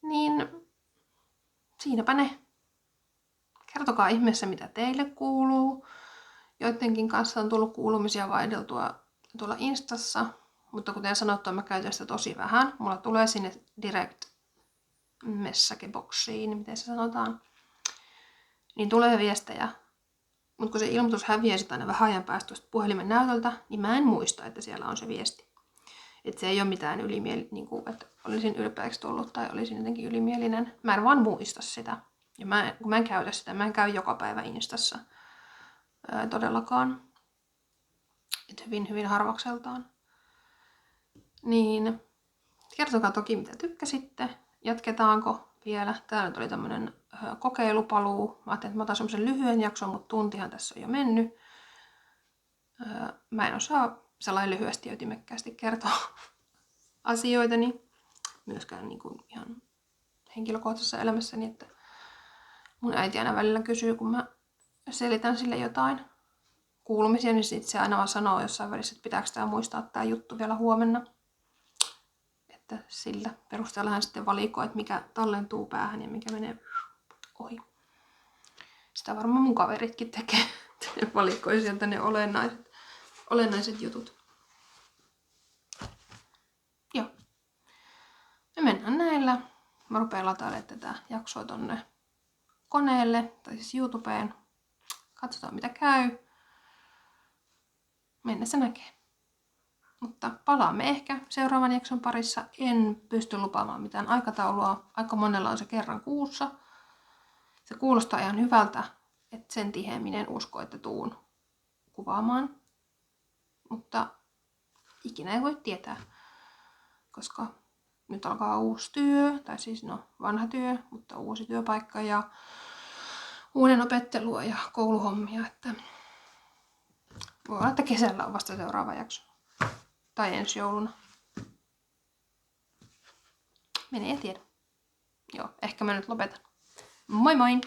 Niin siinäpä ne. Kertokaa ihmeessä, mitä teille kuuluu. Joidenkin kanssa on tullut kuulumisia vaihdeltua tuolla Instassa, mutta kuten sanottu, mä käytän sitä tosi vähän. Mulla tulee sinne direct messageboxiin, miten se sanotaan, niin tulee viestejä. Mutta kun se ilmoitus häviää sitä aina vähän ajan päästä tuosta puhelimen näytöltä, niin mä en muista, että siellä on se viesti. Että se ei ole mitään niin kuin, että olisin ylpeäksi tullut tai olisin jotenkin ylimielinen. Mä en vaan muista sitä. Ja kun mä en käytä sitä, mä en käy joka päivä Instassa todellakaan. Että hyvin, hyvin harvakseltaan. Niin kertokaa toki, mitä tykkäsitte. Jatketaanko vielä? Täällä nyt oli tämmönen kokeilupaluu. Mä ajattelin, että mä otan semmosen lyhyen jakson, mutta tuntihan tässä on jo mennyt. Mä en osaa sellainen lyhyesti ja ytimekkäästi kertoa asioitani. Myöskään niin kuin ihan henkilökohtaisessa elämässäni, että mun äiti aina välillä kysyy, kun mä selitän sille jotain kuulumisia, niin sit se aina vaan sanoo jossain välissä, että pitääkö tää muistaa tää juttu vielä huomenna. Että sillä perusteella hän sitten valikoi, että mikä tallentuu päähän ja mikä menee ohi. Sitä varmaan mun kaveritkin tekee. Ne valikoi sieltä ne olennaiset jutut. Joo. Me mennään näillä. Mä rupean latailemaan tätä jaksoa tonne koneelle, tai siis YouTubeen. Katsotaan mitä käy. Mennessä näkee. Mutta palaamme ehkä seuraavan jakson parissa. En pysty lupaamaan mitään aikataulua. Aika monella on se kerran kuussa. Se kuulostaa ihan hyvältä, että sen tiheämmin en usko, että tuun kuvaamaan. Mutta ikinä ei voi tietää, koska nyt alkaa uusi työ, tai siis vanha työ, mutta uusi työpaikka ja uuden opettelua ja kouluhommia. Että voi olla, että kesällä on vasta seuraava jakso. Tai ensi jouluna. Mene ja tiedä. Joo, ehkä mä nyt lopetan. Moi moi!